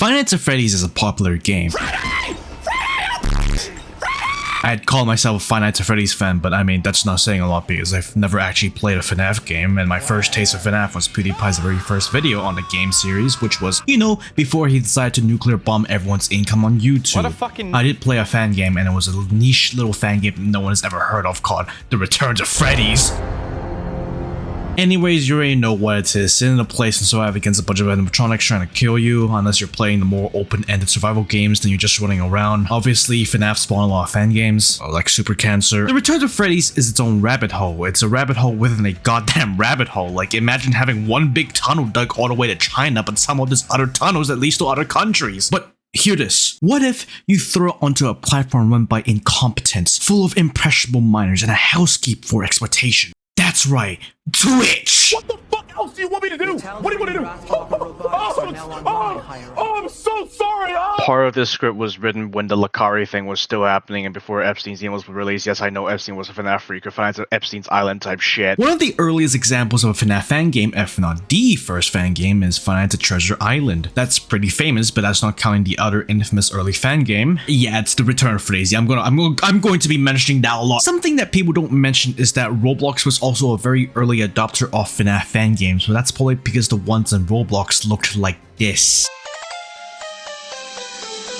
Five Nights at Freddy's is a popular game. I'd call myself a Five Nights at Freddy's fan, but I mean, that's not saying a lot because I've never actually played a FNAF game, and my first taste of FNAF was PewDiePie's very first video on the game series, which was, you know, before he decided to nuclear bomb everyone's income on YouTube. What a fucking... I did play a fan game, and it was a niche little fan game that no one has ever heard of called The Return to Freddy's. Anyways, you already know what it is. Sit in a place and survive against a bunch of animatronics trying to kill you. Unless you're playing the more open-ended survival games, then you're just running around. Obviously, FNAF spawned a lot of fan games, like Super Cancer. The Return to Freddy's is its own rabbit hole. It's a rabbit hole within a goddamn rabbit hole. Like, imagine having one big tunnel dug all the way to China, but somehow there's other tunnels that leads to other countries. But hear this. What if you throw it onto a platform run by incompetents, full of impressionable minors, and a hellscape for exploitation? That's right, Twitch! What the fuck else do you want me to do? What do you want to do? I'm so sorry! Part of this script was written when the Lakari thing was still happening and before Epstein's game was released. Yes, I know Epstein was a FNAF freak or finds Epstein's Island type shit. One of the earliest examples of a FNAF fan game, if not the first fan game, is Five Nights at Treasure Island. That's pretty famous, but that's not counting the other infamous early fan game. Yeah, it's The Return of Freddy's. I'm going to be mentioning that a lot. Something that people don't mention is that Roblox was also a very early adopter of FNAF fan games, but that's probably because the ones in Roblox looked like this.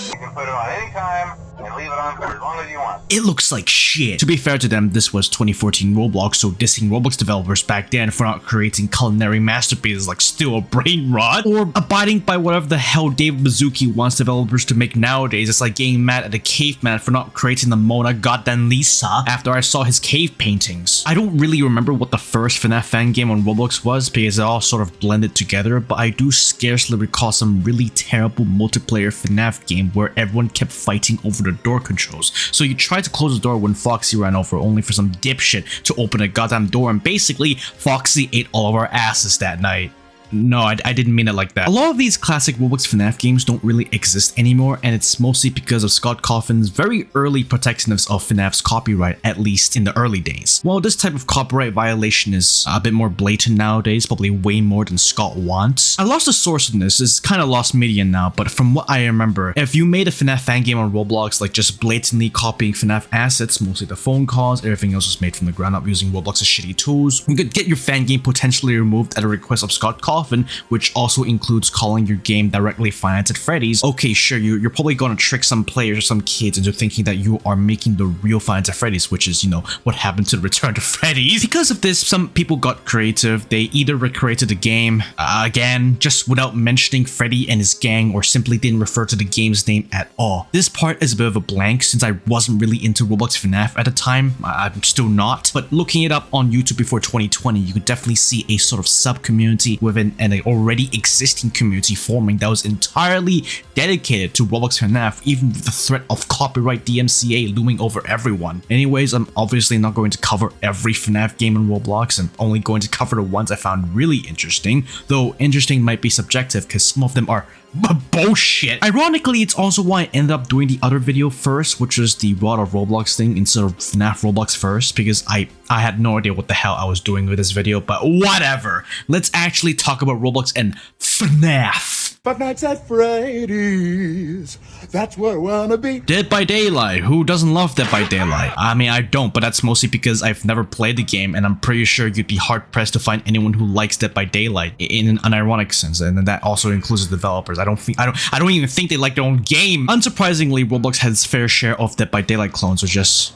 You can put it on any time and leave it on for as long as you want. It looks like shit. To be fair to them, this was 2014 Roblox, so dissing Roblox developers back then for not creating culinary masterpieces like still a brain rot, or abiding by whatever the hell David Mizuki wants developers to make nowadays. It's like getting mad at the caveman for not creating the Mona Goddamn Lisa after I saw his cave paintings. I don't really remember what the first FNAF fan game on Roblox was because it all sort of blended together, but I do scarcely recall some really terrible multiplayer FNAF game where everyone kept fighting over the door controls. So you tried to close the door when Foxy ran over, only for some dipshit to open a goddamn door, and basically Foxy ate all of our asses that night. No, I didn't mean it like that. A lot of these classic Roblox FNAF games don't really exist anymore, and it's mostly because of Scott Cawthon's very early protectiveness of FNAF's copyright, at least in the early days. While this type of copyright violation is a bit more blatant nowadays, probably way more than Scott wants. I lost the source on this, it's kind of lost media now, but from what I remember, if you made a FNAF fan game on Roblox, like just blatantly copying FNAF assets, mostly the phone calls, everything else was made from the ground up using Roblox's shitty tools, you could get your fan game potentially removed at a request of Scott Cawthon, which also includes calling your game directly Five Nights at Freddy's. Okay, sure, you're probably gonna trick some players or some kids into thinking that you are making the real Five Nights at Freddy's, which is, you know, what happened to The Return to Freddy's. Because of this, some people got creative. They either recreated the game, again, just without mentioning Freddy and his gang, or simply didn't refer to the game's name at all. This part is a bit of a blank since I wasn't really into Roblox FNAF at the time. I'm still not, but looking it up on YouTube before 2020, you could definitely see a sort of sub-community within an already existing community forming that was entirely dedicated to Roblox FNAF, even with the threat of copyright DMCA looming over everyone. Anyways, I'm obviously not going to cover every FNAF game in Roblox. I'm only going to cover the ones I found really interesting, though interesting might be subjective because some of them are bullshit. Ironically, it's also why I ended up doing the other video first, which was the Rod of Roblox thing instead of FNAF Roblox first, because I had no idea what the hell I was doing with this video, but whatever. Let's actually talk about Roblox and FNAF. Five Nights at Freddy's, that's where I wanna be. Dead by Daylight. Who doesn't love Dead by Daylight? I mean, I don't, but that's mostly because I've never played the game, and I'm pretty sure you'd be hard-pressed to find anyone who likes Dead by Daylight in an unironic sense, and that also includes the developers. I don't even think they like their own game. Unsurprisingly, Roblox had its fair share of Dead by Daylight clones, or just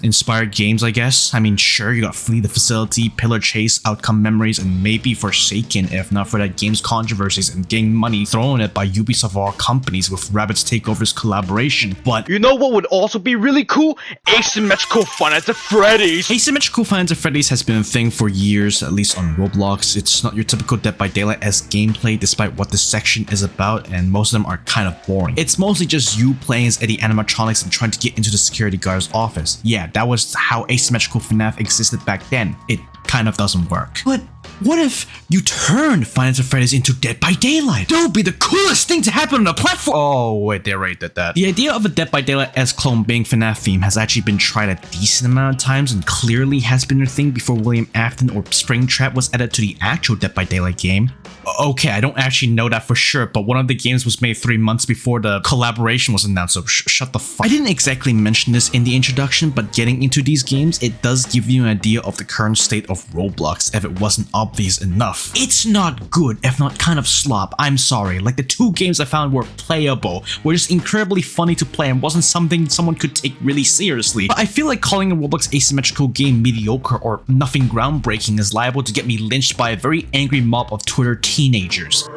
inspired games, I guess. I mean, sure, you got Flee the Facility, Pillar Chase, Outcome Memories, and maybe Forsaken, if not for that game's controversies and getting money thrown at by Ubisoft of all companies with Rabbids Takeover's collaboration. But you know what would also be really cool? Asymmetrical Five Nights at Freddy's! Asymmetrical Five Nights at Freddy's has been a thing for years, at least on Roblox. It's not your typical Dead by Daylight-esque gameplay, despite what this section is about, and most of them are kind of boring. It's mostly just you playing as Eddie animatronics and trying to get into the security guard's office. Yeah, that was how asymmetrical FNAF existed back then. It kind of doesn't work. But What if you turn Five Nights at Freddy's into Dead by Daylight? That would be the coolest thing to happen on the platform. Oh wait, they already did that. The idea of a Dead by Daylight-esque clone being FNAF theme has actually been tried a decent amount of times and clearly has been a thing before William Afton or Springtrap was added to the actual Dead by Daylight game. Okay, I don't actually know that for sure, but one of the games was made 3 months before the collaboration was announced, so shut the fuck. I didn't exactly mention this in the introduction, but getting into these games, it does give you an idea of the current state of Roblox if it wasn't obvious enough. It's not good, if not kind of slop, I'm sorry. Like the 2 games I found were playable, were just incredibly funny to play and wasn't something someone could take really seriously. But I feel like calling a Roblox asymmetrical game mediocre or nothing groundbreaking is liable to get me lynched by a very angry mob of Twitter teenagers.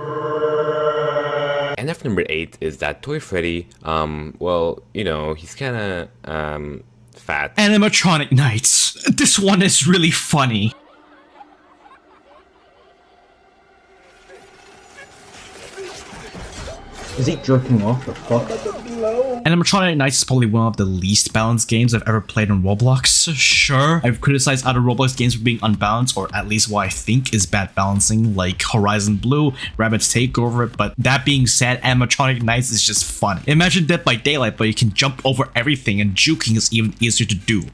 NF number 8 is that Toy Freddy, well, you know, he's kinda, fat. Animatronic Nights. This one is really funny. Is he jerking off? The fuck? Animatronic Nights is probably one of the least balanced games I've ever played on Roblox. Sure, I've criticized other Roblox games for being unbalanced, or at least what I think is bad balancing, like Horizon Blue, Rabbit's Takeover, but that being said, Animatronic Nights is just fun. Imagine Dead by Daylight, but you can jump over everything and juking is even easier to do.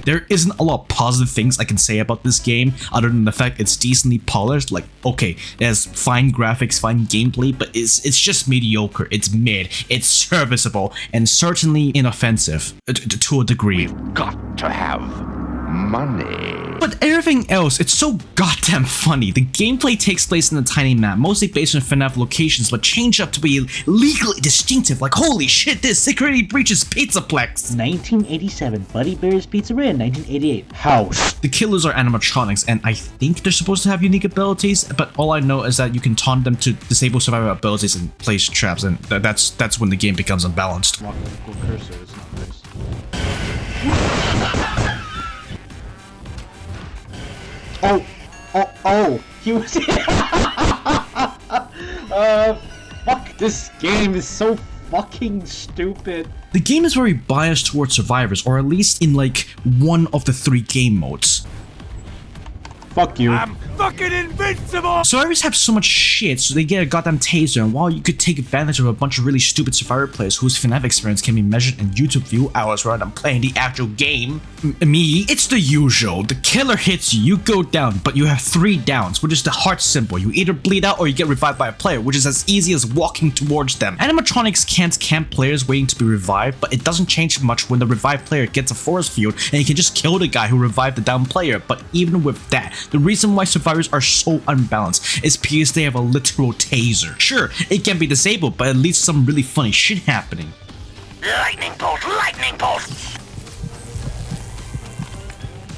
There isn't a lot of positive things I can say about this game other than the fact it's decently polished. Like, okay, it has fine graphics, fine gameplay, but it's just mediocre, it's mid, it's serviceable, and certainly inoffensive to a degree. We've got to have money. But everything else, it's so goddamn funny. The gameplay takes place in a tiny map, mostly based on FNAF locations, but changed up to be legally distinctive. Like, holy shit, this security breaches Pizzaplex. 1987, Buddy Bear's Pizzeria. 1988, House. The killers are animatronics, and I think they're supposed to have unique abilities, but all I know is that you can taunt them to disable survivor abilities and place traps, and that's when the game becomes unbalanced. Oh, he was fuck, this game is so fucking stupid. The game is very biased towards survivors, or at least in like one of the 3 game modes. Fuck you. I'm fucking invincible! Survivors have so much shit, so they get a goddamn taser, and while you could take advantage of a bunch of really stupid survivor players whose FNAF experience can be measured in YouTube view hours rather than playing the actual game, me, it's the usual. The killer hits you, you go down, but you have 3 downs, which is the heart symbol. You either bleed out or you get revived by a player, which is as easy as walking towards them. Animatronics can't camp players waiting to be revived, but it doesn't change much when the revived player gets a force field and you can just kill the guy who revived the down player. But even with that, the reason why survivors are so unbalanced is because they have a literal taser. Sure, it can be disabled, but at least some really funny shit happening. Lightning bolt! Lightning bolt!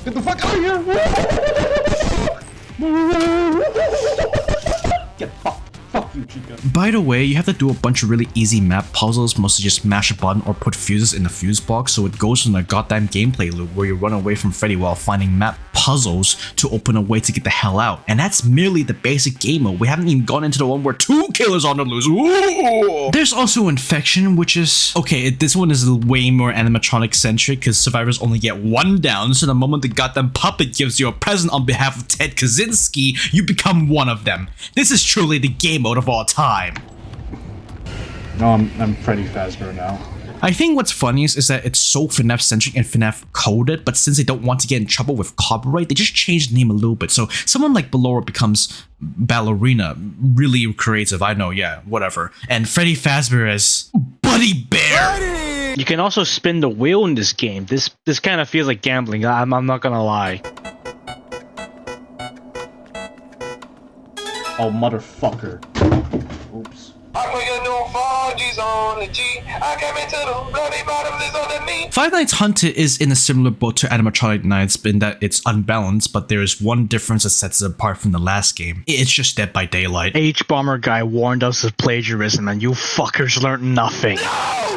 Get the fuck out of here! Get fucked. Fuck you, Chica. By the way, you have to do a bunch of really easy map puzzles, mostly just mash a button or put fuses in the fuse box, so it goes in a goddamn gameplay loop where you run away from Freddy while finding map puzzles to open a way to get the hell out. And that's merely the basic game mode. We haven't even gone into the one where 2 killers are on the loose. Ooh! There's also Infection, which is... okay, this one is way more animatronic centric because survivors only get 1 down, so the moment the goddamn puppet gives you a present on behalf of Ted Kaczynski, you become one of them. This is truly the game mode of all time. No, I'm Freddy Fazbear now. I think what's funniest is that it's so FNAF centric and FNAF coded, but since they don't want to get in trouble with copyright, they just changed the name a little bit. So someone like Ballora becomes Ballerina. Really creative, I know, yeah, whatever. And Freddy Fazbear is Buddy Bear. You can also spin the wheel in this game. This kind of feels like gambling. I'm not gonna lie. Oh, motherfucker. Oops. I put your new 4Gs on the G. I came into the bloody bottoms is on the knee. Five Nights Hunted is in a similar boat to Animatronic Nights in that it's unbalanced, but there is one difference that sets it apart from the last game. It's just Dead by Daylight. H-Bomber guy warned us of plagiarism and you fuckers learned nothing.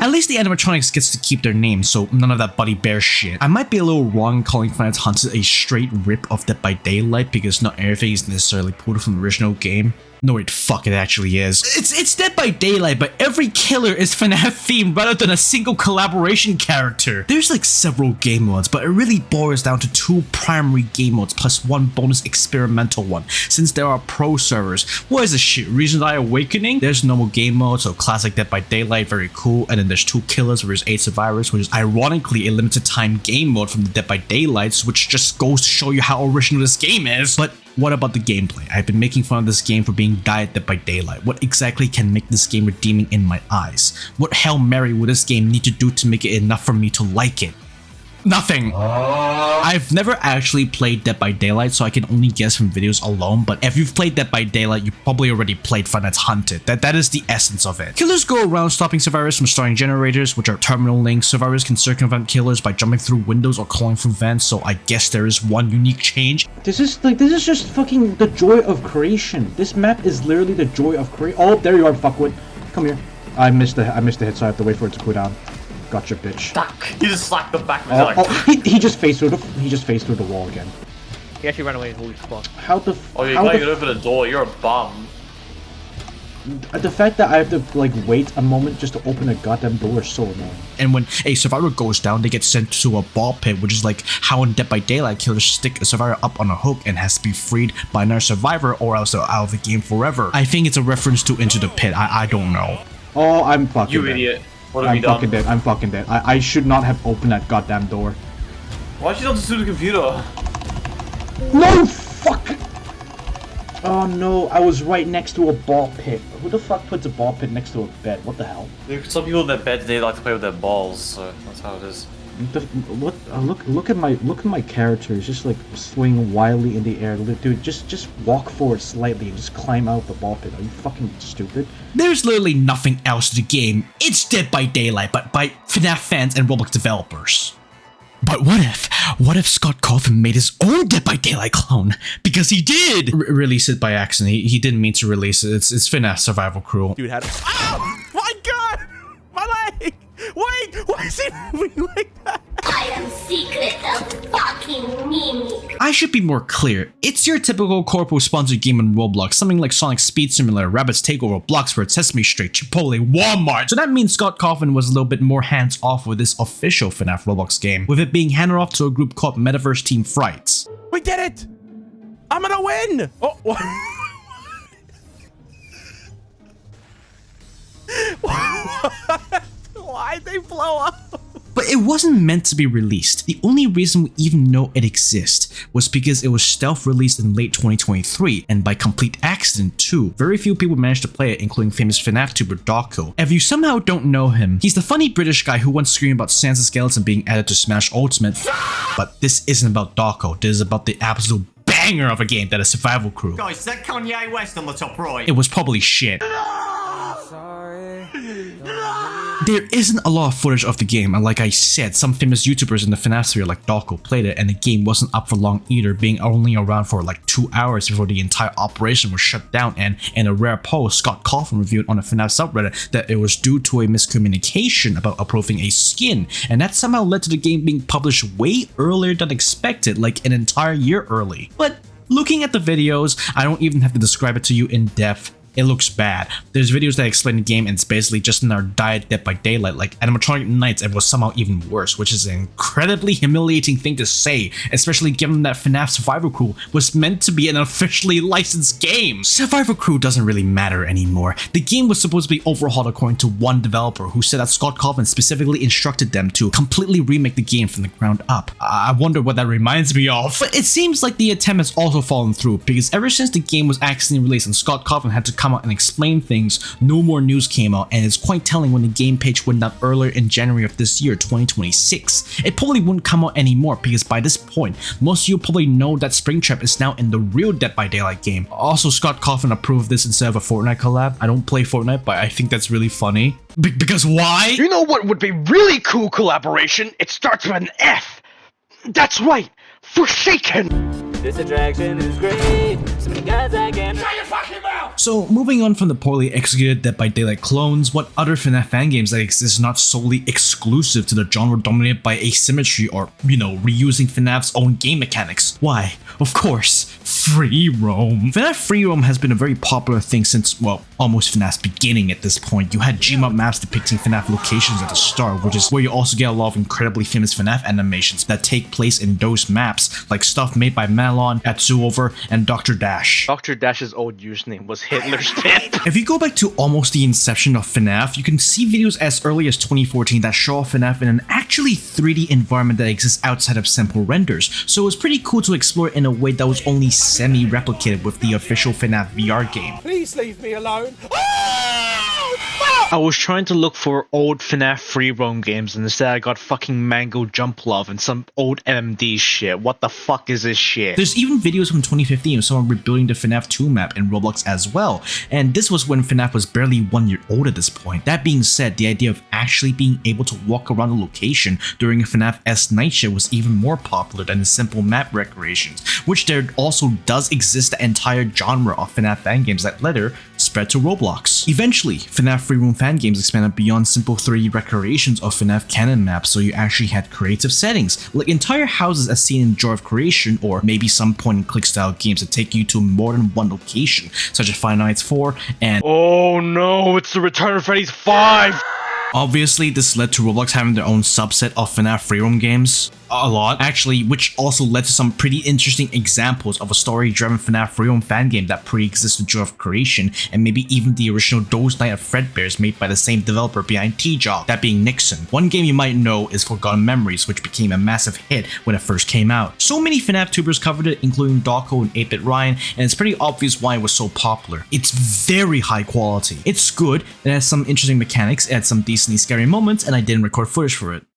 At least the animatronics gets to keep their name, so none of that Buddy Bear shit. I might be a little wrong calling Five Nights Hunted a straight rip of Dead by Daylight because not everything is necessarily pulled from the original game. No wait, fuck, it actually is. It's Dead by Daylight, but every killer is FNAF themed rather than a single collaboration character. There's like several game modes, but it really boils down to 2 primary game modes plus 1 bonus experimental one, since there are pro servers. What is this shit, Reason I Awakening? There's normal game mode, so classic Dead by Daylight, very cool, and then there's 2 killers versus 8 survivors, which is ironically a limited time game mode from the Dead by Daylights, which just goes to show you how original this game is. But what about the gameplay? I've been making fun of this game for being Dead by Daylight. What exactly can make this game redeeming in my eyes? What Hail Mary would this game need to do to make it enough for me to like it? Nothing. I've never actually played Dead by Daylight, so I can only guess from videos alone, but if you've played Dead by Daylight, you probably already played Five Nights Hunted. That is the essence of it. Killers go around stopping survivors from starting generators, which are terminal links. Survivors can circumvent killers by jumping through windows or crawling through vents, so I guess there is one unique change. This is just fucking the joy of creation. This map is literally the joy of creation. Oh, there you are, fuckwit. Come here. I missed the hit, so I have to wait for it to cool down. Gotcha, bitch. Fuck! He just slapped the back of his leg. He just faced through the wall again. He actually ran away. Holy fuck! How the? Oh, you can't get over the door. You're a bum. The fact that I have to like wait a moment just to open a goddamn door is so annoying. And when a survivor goes down, they get sent to a ball pit, which is like how in Dead by Daylight, killers stick a survivor up on a hook and has to be freed by another survivor, or else they're out of the game forever. I think it's a reference to Into the Pit. I don't know. Oh, I'm fucking. You dead. idiot! What have you done? I'm fucking dead. I should not have opened that goddamn door. Why'd you not just do the computer? No, fuck! Oh no, I was right next to a ball pit. Who the fuck puts a ball pit next to a bed? What the hell? Some people in their beds, they like to play with their balls, so that's how it is. Look at my character. He's just like swinging wildly in the air. Dude, just walk forward slightly and just climb out the ball pit. Are you fucking stupid? There's literally nothing else to the game. It's Dead by Daylight, but by FNAF fans and Roblox developers. But what if Scott Cawthon made his own Dead by Daylight clone? Because he did release it by accident. He didn't mean to release it. It's FNAF Survival Crew. Dude had. Oh my god! My leg! Wait! Why is he moving like that? I am secret of fucking Mimi. I should be more clear. It's your typical corpo sponsored game on Roblox, something like Sonic Speed Simulator, Rabbids Takeover, Bloxburg, Sesame Street, Chipotle, Walmart. So that means Scott Cawthon was a little bit more hands off with this official FNAF Roblox game, with it being handed off to a group called Metaverse Team Frights. We did it! I'm gonna win! Oh, what? Why'd they blow up? But it wasn't meant to be released. The only reason we even know it exists was because it was stealth released in late 2023, and by complete accident too. Very few people managed to play it, including famous FNAF tuber Dawko. If you somehow don't know him, he's the funny British guy who once screamed about Sansa Skeleton being added to Smash Ultimate. But this isn't about Dawko, this is about the absolute banger of a game that is Survival Crew. Guys, is that Kanye West on the top right? It was probably shit. There isn't a lot of footage of the game, and like I said, some famous YouTubers in the FNAF sphere like Dawko played it, and the game wasn't up for long either, being only around for like 2 hours before the entire operation was shut down. And in a rare post, Scott Cawthon reviewed on the FNAF subreddit that it was due to a miscommunication about approving a skin, and that somehow led to the game being published way earlier than expected, like an entire year early. But looking at the videos, I don't even have to describe it to you in depth. It looks bad. There's videos that explain the game, and it's basically just another Dead by Daylight like Animatronic Nights, and was somehow even worse, which is an incredibly humiliating thing to say, especially given that FNAF Survival Crew was meant to be an officially licensed game. Survival Crew doesn't really matter anymore. The game was supposed to be overhauled according to one developer, who said that Scott Cawthon specifically instructed them to completely remake the game from the ground up. I wonder what that reminds me of. But it seems like the attempt has also fallen through, because ever since the game was accidentally released and Scott Cawthon had to come out and explain things, no more news came out, and it's quite telling when the game page went up earlier in January of this year, 2026. It probably wouldn't come out anymore, because by this point, most of you probably know that Springtrap is now in the real Dead by Daylight game. Also, Scott Cawthon approved this instead of a Fortnite collab. I don't play Fortnite, but I think that's really funny. Because why? You know what would be really cool collaboration? It starts with an F. That's right, Forsaken. This attraction is great. So many guys I can. Shut your fucking mouth! So moving on from the poorly executed Dead by Daylight clones, what other FNAF fan games that exist not solely exclusive to the genre dominated by asymmetry or, reusing FNAF's own game mechanics? Why, of course, Freeroam. FNAF Freeroam has been a very popular thing since, well, almost FNAF's beginning at this point. You had Gmod maps depicting FNAF locations at the start, which is where you also get a lot of incredibly famous FNAF animations that take place in those maps, like stuff made by Malon, Atsuover, and Dr. Dash. Dr. Dash's old username was Hitler's Pimp. If you go back to almost the inception of FNAF, you can see videos as early as 2014 that show off FNAF in an actually 3D environment that exists outside of simple renders, so it was pretty cool to explore it in a way that was only semi-replicated with the official FNAF VR game. Please leave me alone. I was trying to look for old FNAF free roam games and instead I got fucking Mango Jump Love and some old MMD shit. What the fuck is this shit? There's even videos from 2015 of someone rebuilding the FNAF 2 map in Roblox as well, and this was when FNAF was barely 1 year old at this point. That being said, the idea of actually being able to walk around a location during a FNAF S night shift was even more popular than the simple map recreations, which there also does exist the entire genre of FNAF fan games that later spread to Roblox. Eventually, FNAF Freeroam Fangames expanded beyond simple 3D recreations of FNAF canon maps, so you actually had creative settings, like entire houses as seen in Joy of Creation, or maybe some point-and-click style games that take you to more than one location, such as Five Nights 4 and oh no, it's the Return of Freddy's 5! Obviously, this led to Roblox having their own subset of FNAF Freeroam games. A lot, actually, which also led to some pretty interesting examples of a story-driven FNAF Freeroam fan game that pre-existed Joy of Creation, and maybe even the original Those Night of Fredbears made by the same developer behind T-Jog, that being Nixon. One game you might know is Forgotten Memories, which became a massive hit when it first came out. So many FNAF tubers covered it, including Dawko and 8-Bit Ryan, and it's pretty obvious why it was so popular. It's very high quality. It's good, it has some interesting mechanics, it had some decently scary moments, and I didn't record footage for it.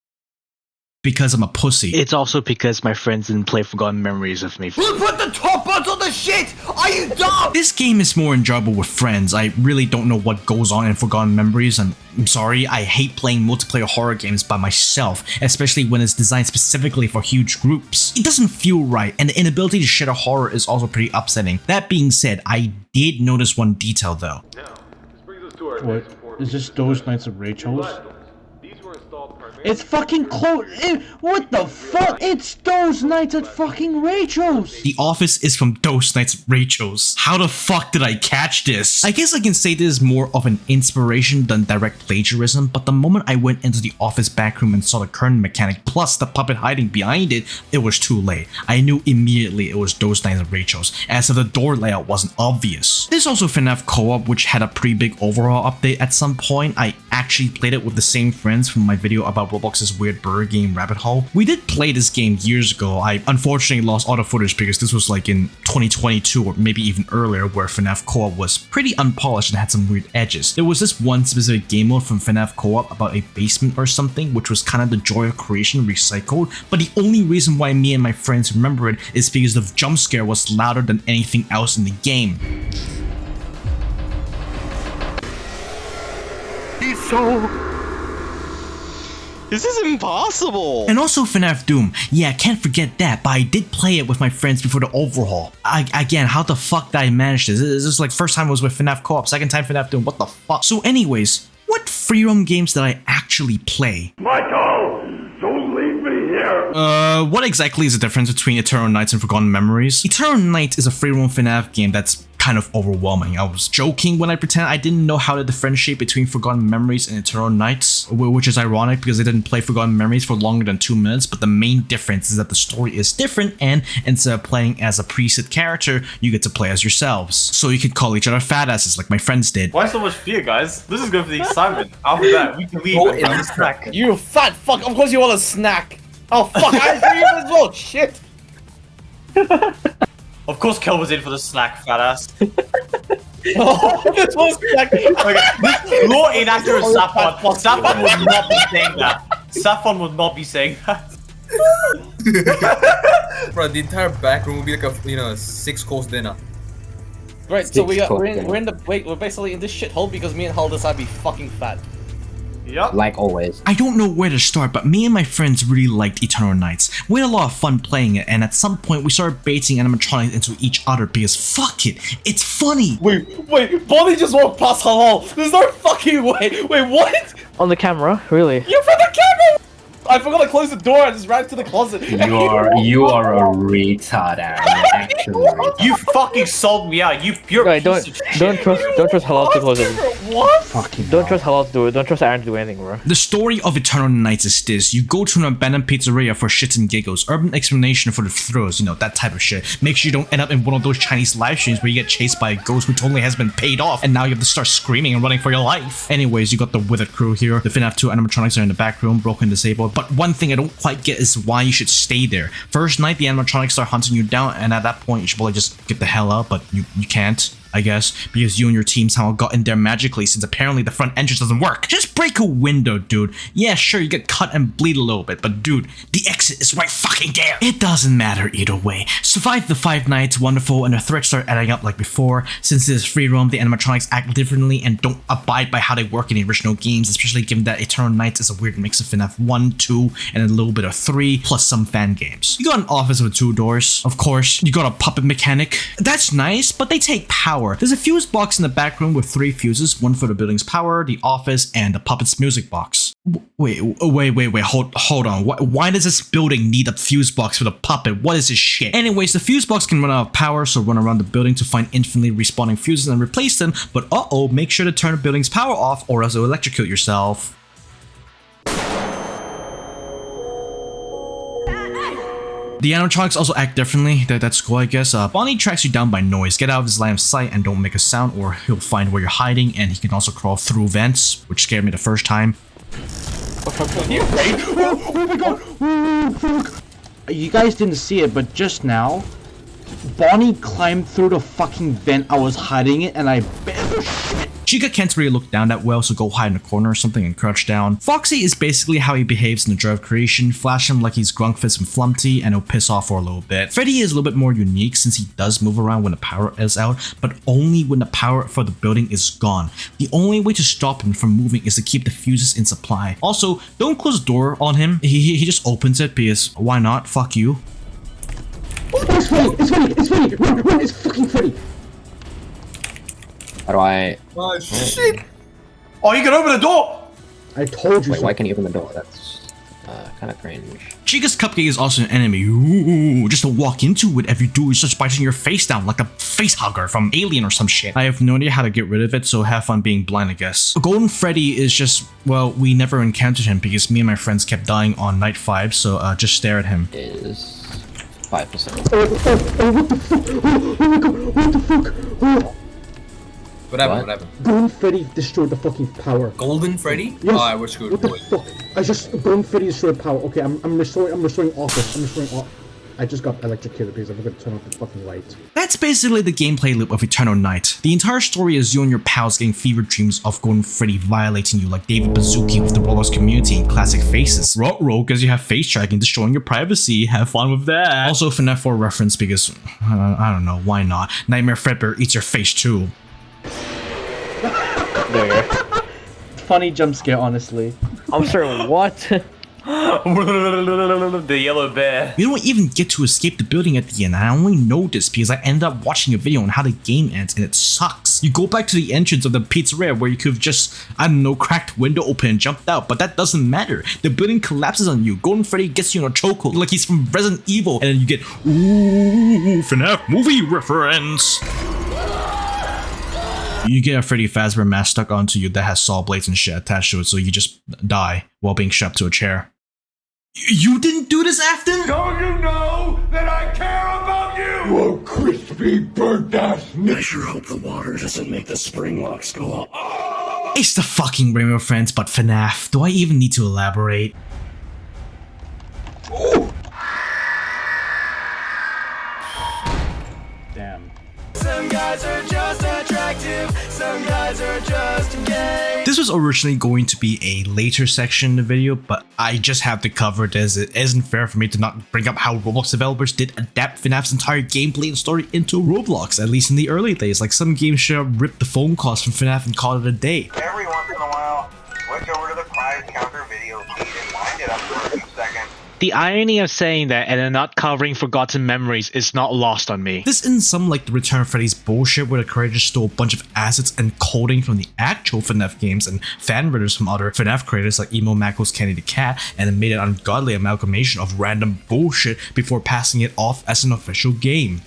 Because I'm a pussy. It's also because my friends didn't play Forgotten Memories with me. Who put the top buds on the shit? Are you dumb? This game is more enjoyable with friends. I really don't know what goes on in Forgotten Memories, and I'm sorry, I hate playing multiplayer horror games by myself, especially when it's designed specifically for huge groups. It doesn't feel right, and the inability to share a horror is also pretty upsetting. That being said, I did notice one detail though. Now, this brings us to our What? Is this Those Nights of Rachel's? It's fucking close. What the fuck? It's Those Nights at fucking Rachel's. The office is from Those Nights at Rachel's. How the fuck did I catch this? I guess I can say this is more of an inspiration than direct plagiarism, but the moment I went into the office backroom and saw the current mechanic plus the puppet hiding behind it, it was too late. I knew immediately it was Those Nights at Rachel's, as if the door layout wasn't obvious. There's also FNAF Co-op, which had a pretty big overall update at some point. I actually played it with the same friends from my video about Roblox's weird burger game Rabbit Hole. We did play this game years ago. I unfortunately lost all the footage because this was like in 2022 or maybe even earlier, where FNAF Co-op was pretty unpolished and had some weird edges. There was this one specific game mode from FNAF Co-op about a basement or something, which was kind of the Joy of Creation recycled, but the only reason why me and my friends remember it is because the jump scare was louder than anything else in the game. He's so... This is impossible! And also FNAF Doom. Yeah, can't forget that, but I did play it with my friends before the overhaul. Again, how the fuck did I manage this? This is like first time I was with FNAF Co-op, second time FNAF Doom, what the fuck? So anyways, what Freeroam games did I actually play? Michael, don't leave me here! What exactly is the difference between Eternal Nights and Forgotten Memories? Eternal Nights is a Freeroam FNAF game that's kind of overwhelming. I was joking when I pretend I didn't know how to differentiate between Forgotten Memories and Eternal Nights, which is ironic because I didn't play Forgotten Memories for longer than 2 minutes, but the main difference is that the story is different, and instead of playing as a preset character, you get to play as yourselves. So you could call each other fat asses like my friends did. Why so much fear, guys? This is good for the excitement. After that, we can leave and have a snack. You fat fuck! Of course you want a snack! Oh fuck, I agree as well, shit! Of course Kel was in for the snack, fat ass. Oh, this was snack! Okay, more inaccurate Saffron. Saffron would not be saying that. Saffron would not be saying that. Bro, the entire back room would be like a, a 6-course dinner. Right, so we're basically in this shithole because me and Hull decided to be fucking fat. Yep. Like always. I don't know where to start, but me and my friends really liked Eternal Nights. We had a lot of fun playing it, and at some point we started baiting animatronics into each other because fuck it, it's funny. Wait, Bonnie just walked past Halal. There's no fucking way. Wait, what? On the camera, really? You're from the camera! I forgot to close the door. I just ran to the closet. You are a retard, Aaron. You're actually a retard. You fucking sold me out. You're Right, don't trust Halal to close it. What? Fucking Don't trust Halal to do it. Don't trust Aaron to do anything, bro. The story of Eternal Nights is this: you go to an abandoned pizzeria for shits and giggles, urban explanation for the thrills, you know, that type of shit. Make sure you don't end up in one of those Chinese live streams where you get chased by a ghost who totally has been paid off, and now you have to start screaming and running for your life. Anyways, you got the withered crew here. The FNAF 2 animatronics are in the back room, broken, disabled. But one thing I don't quite get is why you should stay there. First night, the animatronics start hunting you down, and at that point, you should probably just get the hell out, but you can't, I guess, because you and your team somehow got in there magically since apparently the front entrance doesn't work. Just break a window, dude. Yeah, sure, you get cut and bleed a little bit, but dude, the exit is right fucking there. It doesn't matter either way. Survive the 5 nights, wonderful, and the threats start adding up like before. Since this is free roam, the animatronics act differently and don't abide by how they work in the original games, especially given that Eternal Nights is a weird mix of FNAF 1, 2, and a little bit of 3, plus some fan games. You got an office with 2 doors, of course. You got a puppet mechanic. That's nice, but they take power. There's a fuse box in the back room with 3 fuses, one for the building's power, the office, and the puppet's music box. Wait, hold on. Why does this building need a fuse box for the puppet? What is this shit? Anyways, the fuse box can run out of power, so run around the building to find infinitely respawning fuses and replace them, but make sure to turn the building's power off or else you'll electrocute yourself. The animatronics also act differently. That's cool, I guess. Bonnie tracks you down by noise. Get out of his line of sight and don't make a sound, or he'll find where you're hiding, and he can also crawl through vents, which scared me the first time. Oh my god! Oh, fuck. You guys didn't see it, but just now, Bonnie climbed through the fucking vent I was hiding in, and I Chica can't really look down that well, so go hide in a corner or something and crouch down. Foxy is basically how he behaves in the Joy of Creation. Flash him like he's Grunkfist and Flumpty, and he'll piss off for a little bit. Freddy is a little bit more unique since he does move around when the power is out, but only when the power for the building is gone. The only way to stop him from moving is to keep the fuses in supply. Also, don't close the door on him. He just opens it because why not? Fuck you. It's Freddy! It's Freddy! It's Freddy! Run! It's fucking Freddy! How do I... Oh, shit! Oh, you can open the door! I told you Wait, so. why can't you open the door? That's kind of cringe. Chica's cupcake is also an enemy. Ooh, just to walk into it, every dude is just biting your face down like a face hugger from Alien or some shit. I have no idea how to get rid of it, so have fun being blind, I guess. Golden Freddy is just, well, we never encountered him because me and my friends kept dying on night 5, so just stare at him. Is 5%. Oh, what the fuck? Oh my god, what the fuck? Oh. What happened? Golden Freddy destroyed the fucking power. Golden Freddy? Yes. Oh, I wish good. What the fuck? Golden Freddy destroyed power. Okay, I'm restoring office. I'm restoring office. I just got electrocuted because I forgot to turn off the fucking light. That's basically the gameplay loop of Eternal Night. The entire story is you and your pals getting fever dreams of Golden Freddy violating you like David Bazooki with the ROBLOX community in classic faces. Roll because you have face tracking, destroying your privacy. Have fun with that. Also FNAF 4 reference because, I don't know, why not? Nightmare Fredbear eats your face too. There. Funny jump scare, honestly. I'm sorry, what? The yellow bear. You don't even get to escape the building at the end. I only know this because I ended up watching a video on how the game ends and it sucks. You go back to the entrance of the pizzeria where you could have just, I don't know, cracked window open and jumped out, but that doesn't matter. The building collapses on you. Golden Freddy gets you in a chokehold like he's from Resident Evil, and then you get, ooh, FNAF movie reference. You get a Freddy Fazbear mask stuck onto you that has saw blades and shit attached to it, so you just die while being strapped to a chair. You didn't do this, Afton? Don't you know that I care about you? You crispy, burnt-ass nigger. I sure hope the water doesn't make the spring locks go up. Oh! It's the fucking Rainbow Friends, but FNAF. Do I even need to elaborate? Ooh. Damn. Some guys are just attractive, some guys are just gay. This was originally going to be a later section in the video, but I just have to cover it as it isn't fair for me to not bring up how Roblox developers did adapt FNAF's entire gameplay and story into Roblox, at least in the early days. Like some games should have ripped the phone calls from FNAF and called it a day. Every once in a while, switch over to the The irony of saying that and then not covering forgotten memories is not lost on me. This isn't some like the Return of Freddy's bullshit where the creators stole a bunch of assets and coding from the actual FNAF games and fan writers from other FNAF creators like Emo Mackle's Kenny the Cat and then made an ungodly amalgamation of random bullshit before passing it off as an official game.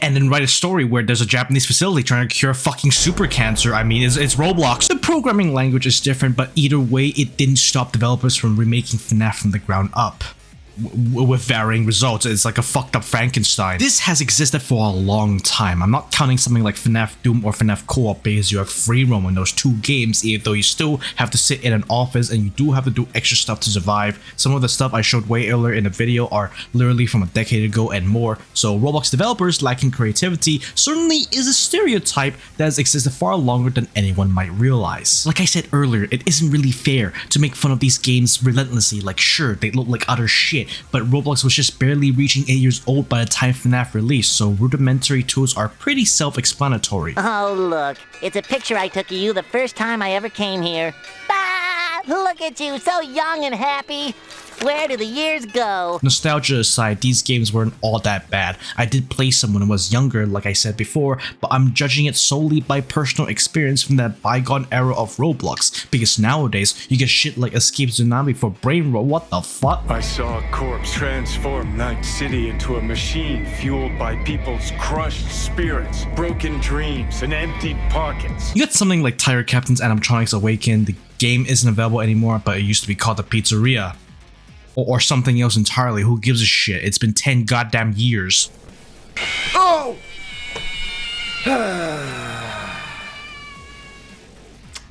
And then write a story where there's a Japanese facility trying to cure fucking super cancer. I mean, it's Roblox. The programming language is different, but either way, it didn't stop developers from remaking FNAF from the ground up. With varying results. It's like a fucked up Frankenstein. This has existed for a long time. I'm not counting something like FNAF Doom or FNAF Co-op because you have free roam in those two games, even though you still have to sit in an office and you do have to do extra stuff to survive. Some of the stuff I showed way earlier in the video are literally from a decade ago and more, so Roblox developers lacking creativity certainly is a stereotype that has existed far longer than anyone might realize. Like I said earlier, it isn't really fair to make fun of these games relentlessly. Like sure, they look like utter shit, but Roblox was just barely reaching 8 years old by the time FNAF released, so rudimentary tools are pretty self-explanatory. Oh look, it's a picture I took of you the first time I ever came here. Ah, look at you, so young and happy. Where do the years go? Nostalgia aside, these games weren't all that bad. I did play some when I was younger, like I said before, but I'm judging it solely by personal experience from that bygone era of Roblox, because nowadays, you get shit like Escape Tsunami for brain roll, what the fuck? I saw a corpse transform Night City into a machine fueled by people's crushed spirits, broken dreams, and emptied pockets. You got something like Tire Captain's Animatronics Awaken. The game isn't available anymore, but it used to be called the Pizzeria. Or something else entirely, who gives a shit? It's been 10 goddamn years. Oh!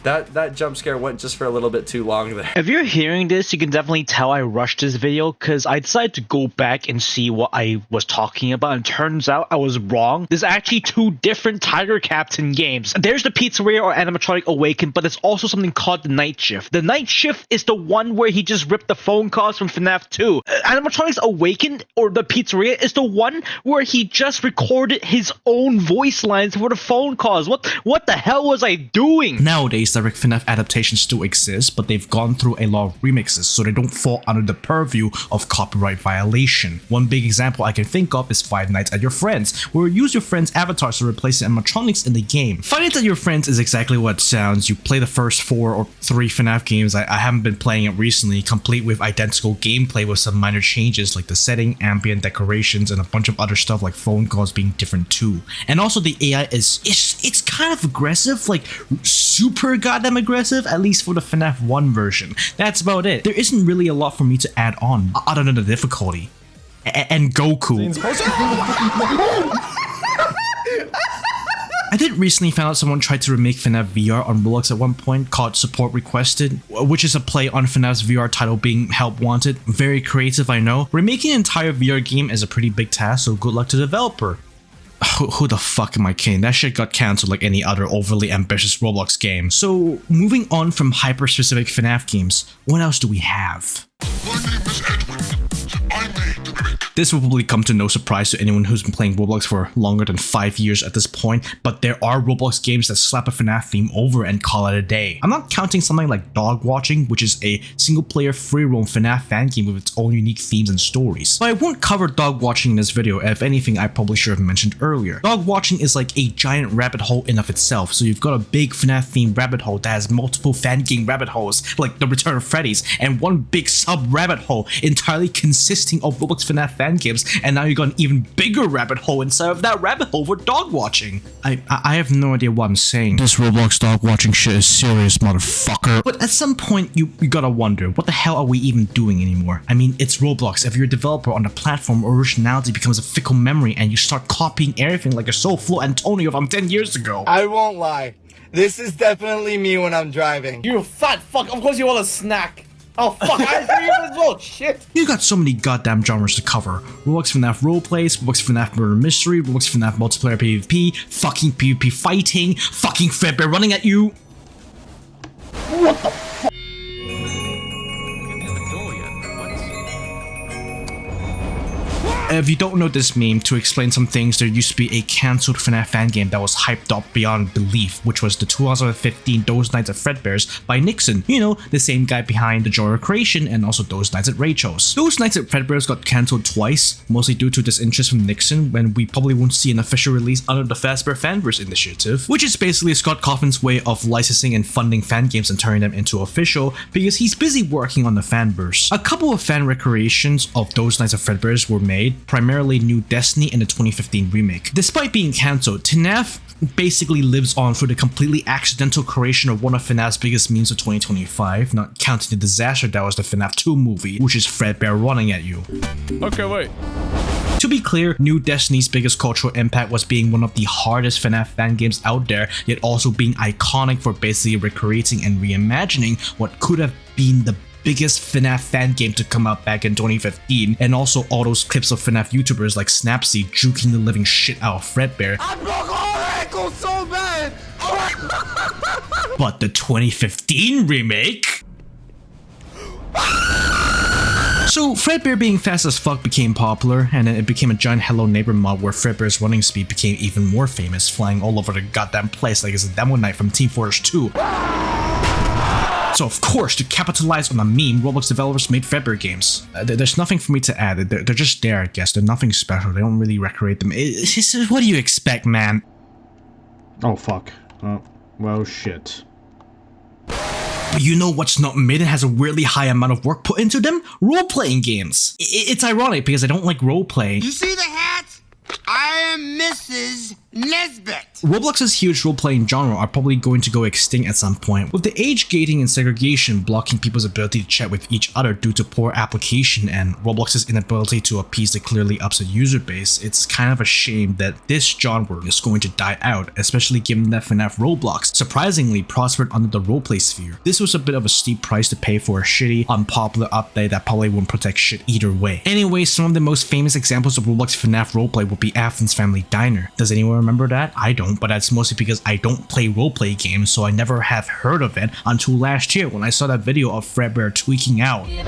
That jump scare went just for a little bit too long there. If you're hearing this, you can definitely tell I rushed this video because I decided to go back and see what I was talking about, and turns out I was wrong. There's actually two different Tiger Captain games. There's the Pizzeria or Animatronic Awaken, but there's also something called the Night Shift. The Night Shift is the one where he just ripped the phone calls from FNAF 2. Animatronics Awaken or the Pizzeria is the one where he just recorded his own voice lines for the phone calls. What the hell was I doing? Nowadays, direct FNAF adaptations still exist, but they've gone through a lot of remixes, so they don't fall under the purview of copyright violation. One big example I can think of is Five Nights at Your Friends, where you use your friends' avatars to replace the animatronics in the game. Five Nights at Your Friends is exactly what it sounds. You play the first 4 or 3 FNAF games. I haven't been playing it recently, complete with identical gameplay with some minor changes like the setting, ambient decorations, and a bunch of other stuff like phone calls being different too. And also the AI it's kind of aggressive, like super goddamn aggressive, at least for the FNAF 1 version. That's about it. There isn't really a lot for me to add on, other than the difficulty. And Goku. I did recently find out someone tried to remake FNAF VR on Roblox at one point called Support Requested, which is a play on FNAF's VR title being Help Wanted. Very creative, I know. Remaking an entire VR game is a pretty big task, so good luck to the developer. Who the fuck am I kidding? That shit got cancelled like any other overly ambitious Roblox game. So, moving on from hyper-specific FNAF games, what else do we have? This will probably come to no surprise to anyone who's been playing Roblox for longer than 5 years at this point, but there are Roblox games that slap a FNAF theme over and call it a day. I'm not counting something like Dog Watching, which is a single-player free-roam FNAF fan game with its own unique themes and stories. But I won't cover Dog Watching in this video. If anything, I probably should have mentioned earlier. Dog Watching is like a giant rabbit hole in of itself, so you've got a big FNAF-themed rabbit hole that has multiple fan game rabbit holes, like the Return of Freddy's, and one big sub-rabbit hole entirely consisting of Roblox FNAF fan games, and now you got an even bigger rabbit hole inside of that rabbit hole for Dog Watching. I have no idea what I'm saying. This Roblox Dog Watching shit is serious, motherfucker. But at some point, you gotta wonder, what the hell are we even doing anymore? I mean, it's Roblox. If you're a developer on the platform, originality becomes a fickle memory, and you start copying everything like a soulful Antonio from 10 years ago. I won't lie. This is definitely me when I'm driving. You fat fuck, of course you want a snack. Oh fuck, I agree as well, shit. You got so many goddamn genres to cover. Roblox FNAF roleplays, Roblox FNAF murder mystery, Roblox FNAF multiplayer PvP, fucking PvP fighting, fucking Fredbear running at you. What the fuck? If you don't know this meme, to explain some things, there used to be a cancelled FNAF fan game that was hyped up beyond belief, which was the 2015 Those Nights at Fredbear's by Nixon. You know, the same guy behind The Joy of Creation and also Those Nights at Rachel's. Those Nights at Fredbear's got cancelled twice, mostly due to disinterest from Nixon, when we probably won't see an official release under the Fazbear Fanverse initiative, which is basically Scott Cawthon's way of licensing and funding fan games and turning them into official because he's busy working on the Fanverse. A couple of fan recreations of Those Nights at Fredbear's were made, primarily New Destiny and the 2015 remake. Despite being cancelled, FNAF basically lives on through the completely accidental creation of one of FNAF's biggest memes of 2025, not counting the disaster that was the FNAF 2 movie, which is Fredbear running at you. Okay, wait. To be clear, New Destiny's biggest cultural impact was being one of the hardest FNAF fan games out there, yet also being iconic for basically recreating and reimagining what could have been the biggest FNAF fan game to come out back in 2015, and also all those clips of FNAF YouTubers like Snapsy juking the living shit out of Fredbear. I broke all the ankles so bad! But the 2015 remake? So Fredbear being fast as fuck became popular, and then it became a giant Hello Neighbor mod where Fredbear's running speed became even more famous, flying all over the goddamn place like it's a demo night from Team Fortress 2. So of course, to capitalize on a meme, Roblox developers made Fredbear games. There's nothing for me to add. They're just there, I guess. They're nothing special. They don't really recreate them. It's just, what do you expect, man? Oh fuck. Oh, well shit. But you know what's not made and has a weirdly high amount of work put into them? Role-playing games. It's ironic because I don't like role-playing. You see the hat? I am Mrs. Nesbit. Roblox's huge role-playing genre are probably going to go extinct at some point, with the age gating and segregation blocking people's ability to chat with each other due to poor application and Roblox's inability to appease the clearly upset user base. It's kind of a shame that this genre is going to die out, especially given that FNAF Roblox surprisingly prospered under the roleplay sphere. This was a bit of a steep price to pay for a shitty, unpopular update that probably won't protect shit either way. Anyway, some of the most famous examples of Roblox FNAF roleplay would be Athens Family Diner. Does anyone remember that? I don't, but that's mostly because I don't play roleplay games, so I never have heard of it until last year when I saw that video of Fredbear tweaking out. An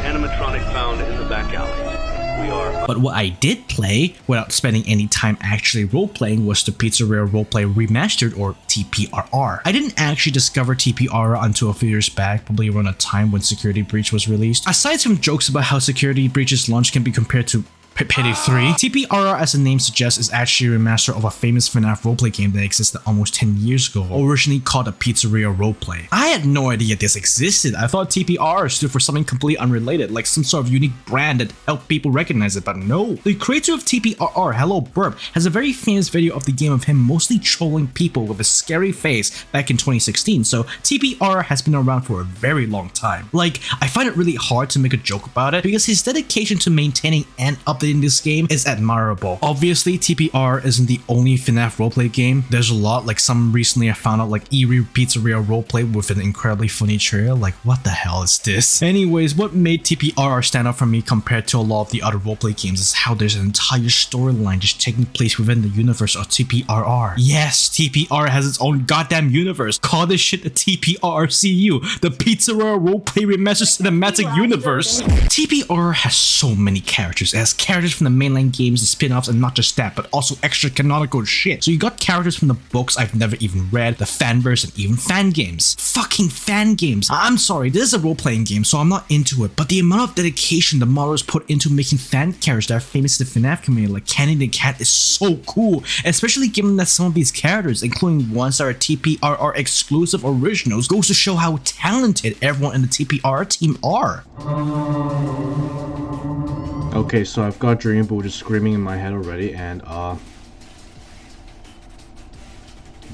animatronic found in the back alley. But what I did play, without spending any time actually role-playing, was the Pizzeria Roleplay Remastered, or TPRR. I didn't actually discover TPRR until a few years back, probably around a time when Security Breach was released. Aside from jokes about how Security Breach's launch can be compared to Payday 3, TPRR, as the name suggests, is actually a remaster of a famous FNAF roleplay game that existed almost 10 years ago, originally called a Pizzeria Roleplay. I had no idea this existed. I thought TPRR stood for something completely unrelated, like some sort of unique brand that helped people recognize it, but no. The creator of TPRR, Hello Burp, has a very famous video of the game of him mostly trolling people with a scary face back in 2016, so TPRR has been around for a very long time. Like, I find it really hard to make a joke about it because his dedication to maintaining and updating this game is admirable. Obviously, TPR isn't the only FNAF roleplay game. There's a lot, like some recently I found out like Eerie Pizzeria roleplay with an incredibly funny trailer. Like, what the hell is this? Anyways, what made TPR stand out for me compared to a lot of the other roleplay games is how there's an entire storyline just taking place within the universe of TPRR. Yes, TPR has its own goddamn universe. Call this shit the TPRCU, the Pizzeria Roleplay Remastered Cinematic Universe. TPR has so many characters. It has characters from the mainline games, the spin-offs, and not just that, but also extra canonical shit. So you got characters from the books I've never even read, the fanverse, and even fan games. Fucking fan games. I'm sorry, this is a role-playing game, so I'm not into it, but the amount of dedication the modders put into making fan characters that are famous to the FNAF community, like Candy the Cat, is so cool, especially given that some of these characters, including ones that are TPRR exclusive originals, goes to show how talented everyone in the TPR team are. Okay, so I've got Dream Boo just screaming in my head already, and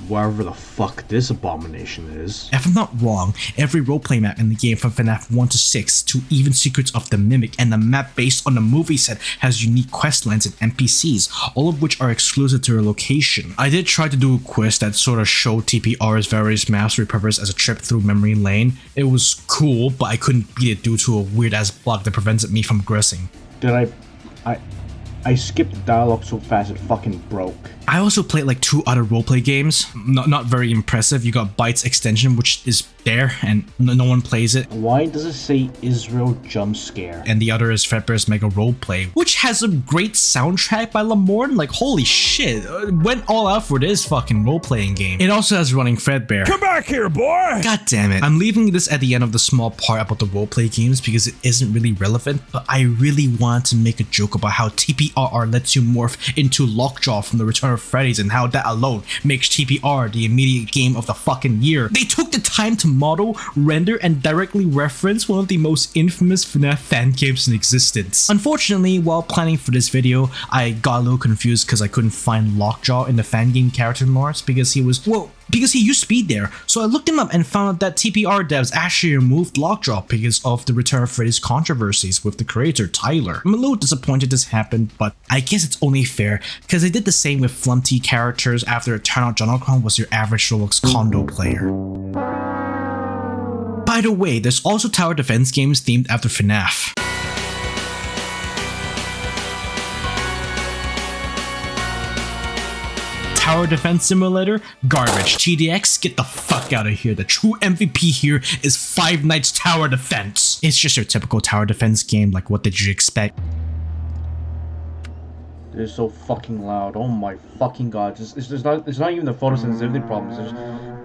wherever the fuck this abomination is. If I'm not wrong, every roleplay map in the game from FNAF 1 to 6 to even Secrets of the Mimic and the map based on the movie set has unique questlines and NPCs, all of which are exclusive to your location. I did try to do a quiz that sort of showed TPR's various maps repurposed as a trip through memory lane. It was cool, but I couldn't beat it due to a weird ass bug that prevented me from progressing. Did I I skipped the dialogue so fast it fucking broke. I also played like 2 other roleplay games, not very impressive. You got Bytes Extension, which is there and no one plays it. Why does it say Israel Jump Scare? And the other is Fredbear's Mega Roleplay, which has a great soundtrack by Lamorne. Like, holy shit, went all out for this fucking role-playing game. It also has Running Fredbear. Come back here, boy! God damn it. I'm leaving this at the end of the small part about the roleplay games because it isn't really relevant, but I really want to make a joke about how TPRR lets you morph into Lockjaw from the Return of Freddy's and how that alone makes TPR the immediate game of the fucking year. They took the time to model, render, and directly reference one of the most infamous FNAF fan games in existence. Unfortunately, while planning for this video, I got a little confused because I couldn't find Lockjaw in the fan game character marks because he used to be there. So I looked him up and found out that TPR devs actually removed Lockjaw because of the Return of Freddy's controversies with the creator, Tyler. I'm a little disappointed this happened, but I guess it's only fair because they did the same with Flumpty characters after it turned out Jonathan was your average Roblox condo player. By the way, there's also tower defense games themed after FNAF. Tower Defense Simulator? Garbage. TDX? Get the fuck out of here. The true MVP here is Five Nights Tower Defense. It's just your typical tower defense game, like what did you expect? It's so fucking loud. Oh my fucking god. It's not even the photosensitivity problems. There's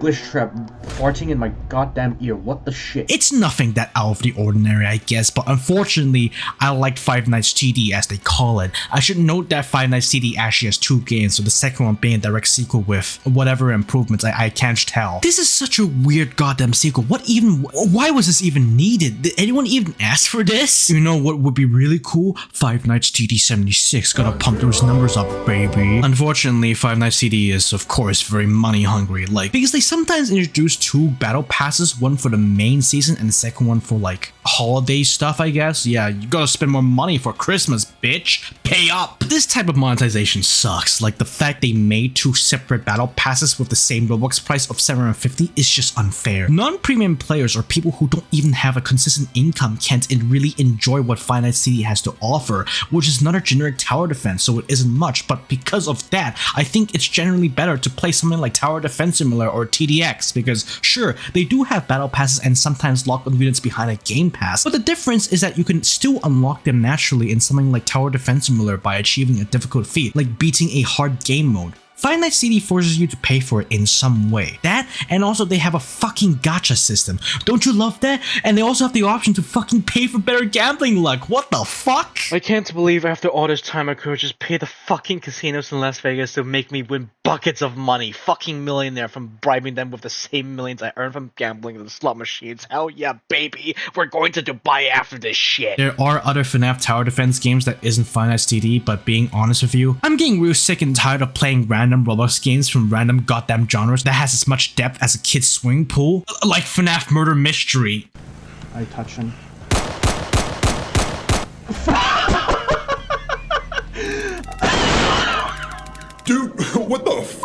glitch trap farting in my goddamn ear. What the shit? It's nothing that out of the ordinary, I guess, but unfortunately, I liked Five Nights TD as they call it. I should note that Five Nights TD actually has 2 games, so the second one being a direct sequel with whatever improvements, I can't tell. This is such a weird goddamn sequel. Why was this even needed? Did anyone even ask for this? You know what would be really cool? Five Nights TD 76, gotta pump those numbers up, baby. Unfortunately, Five Nights TD is of course very money hungry, because they sometimes introduce 2 battle passes, one for the main season and the second one for like holiday stuff, I guess. Yeah, you gotta spend more money for Christmas, bitch. Pay up. This type of monetization sucks. Like the fact they made 2 separate battle passes with the same Roblox price of $750 is just unfair. Non-premium players or people who don't even have a consistent income can't really enjoy what Five Nights TD has to offer, which is not a generic tower defense, so it isn't much, but because of that, I think it's generally better to play something like Tower Defense Simulator or TDX, because sure, they do have battle passes and sometimes lock on units behind a game pass, but the difference is that you can still unlock them naturally in something like Tower Defense Simulator by achieving a difficult feat, like beating a hard game mode. Five Nights TD forces you to pay for it in some way. That, and also they have a fucking gacha system. Don't you love that? And they also have the option to fucking pay for better gambling luck. What the fuck? I can't believe after all this time I could just pay the fucking casinos in Las Vegas to make me win buckets of money. Fucking millionaire from bribing them with the same millions I earned from gambling in the slot machines. Hell yeah, baby. We're going to Dubai after this shit. There are other FNAF tower defense games that isn't Five Nights TD, but being honest with you, I'm getting real sick and tired of playing random Roblox games from random goddamn genres that has as much depth as a kid's swimming pool, like FNAF Murder Mystery. I touch him. Dude, what the f?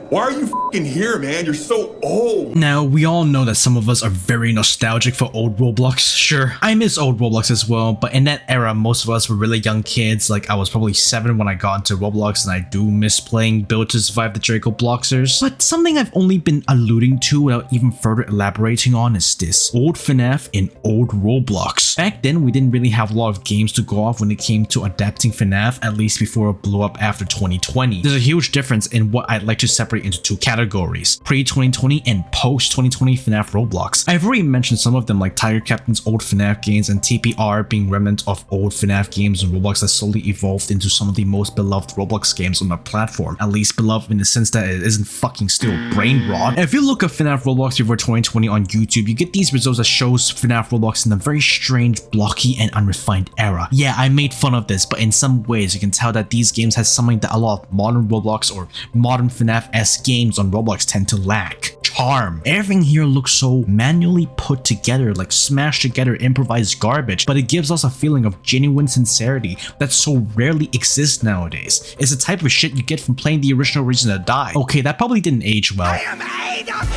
Why are you f***ing here, man? You're so old. Now, we all know that some of us are very nostalgic for old Roblox. Sure, I miss old Roblox as well, but in that era, most of us were really young kids. Like, I was probably 7 when I got into Roblox, and I do miss playing Build to Survive the Draco Bloxers. But something I've only been alluding to without even further elaborating on is this: old FNAF in old Roblox. Back then, we didn't really have a lot of games to go off when it came to adapting FNAF, at least before it blew up after 2020. There's a huge difference in what I'd like to separate into 2 categories: pre-2020 and post-2020 FNAF Roblox. I've already mentioned some of them, like Tiger Captain's old FNAF games and TPR being remnant of old FNAF games and Roblox that slowly evolved into some of the most beloved Roblox games on the platform, at least beloved in the sense that it isn't fucking still brain rot. If you look at FNAF Roblox before 2020 on YouTube, you get these results that shows FNAF Roblox in a very strange, blocky, and unrefined era. Yeah, I made fun of this, but in some ways you can tell that these games has something that a lot of modern Roblox or modern FNAF-esque games on Roblox tend to lack: charm. Everything here looks so manually put together, like smashed together improvised garbage, but it gives us a feeling of genuine sincerity that so rarely exists nowadays. It's the type of shit you get from playing the original Reason to Die. Okay, that probably didn't age well.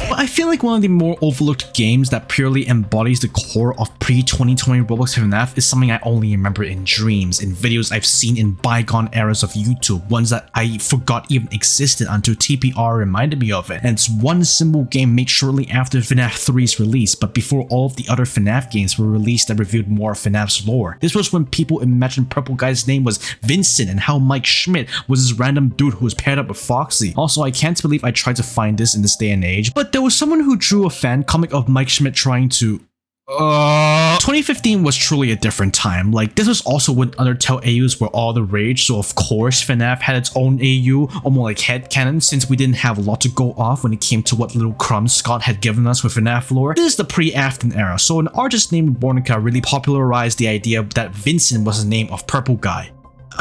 But I feel like one of the more overlooked games that purely embodies the core of pre-2020 Roblox FNAF is something I only remember in dreams, in videos I've seen in bygone eras of YouTube, ones that I forgot even existed until TPR reminded me of it. And it's one simple game made shortly after FNAF 3's release, but before all of the other FNAF games were released that revealed more of FNAF's lore. This was when people imagined Purple Guy's name was Vincent and how Mike Schmidt was this random dude who was paired up with Foxy. Also, I can't believe I tried to find this in this day and age, but there was someone who drew a fan comic of Mike Schmidt trying to 2015 was truly a different time. Like, this was also when Undertale AUs were all the rage, so of course FNAF had its own AU, almost like headcanon, since we didn't have a lot to go off when it came to what little crumbs Scott had given us with FNAF lore. This is the pre-Afton era, so an artist named Bornica really popularized the idea that Vincent was the name of Purple Guy.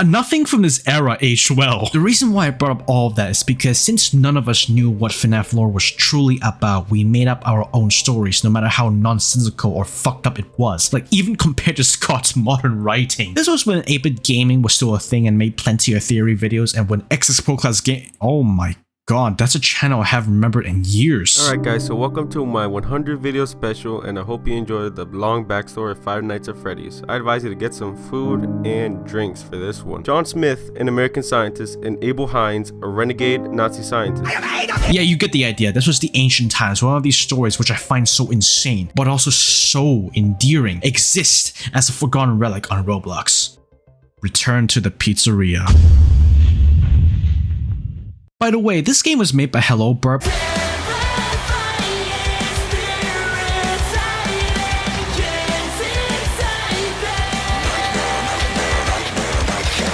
Nothing from this era aged well. The reason why I brought up all of that is because since none of us knew what FNAF lore was truly about, we made up our own stories no matter how nonsensical or fucked up it was, like even compared to Scott's modern writing. This was when 8-bit gaming was still a thing and made plenty of theory videos, and when XX Pro Class game— oh my god, that's a channel I haven't remembered in years. Alright guys, so welcome to my 100 video special, and I hope you enjoyed the long backstory of Five Nights at Freddy's. I advise you to get some food and drinks for this one. John Smith, an American scientist, and Abel Hines, a renegade Nazi scientist. Yeah, you get the idea. This was the ancient times. One of these stories, which I find so insane, but also so endearing, exist as a forgotten relic on Roblox. Return to the Pizzeria. By the way, this game was made by Hello Burp.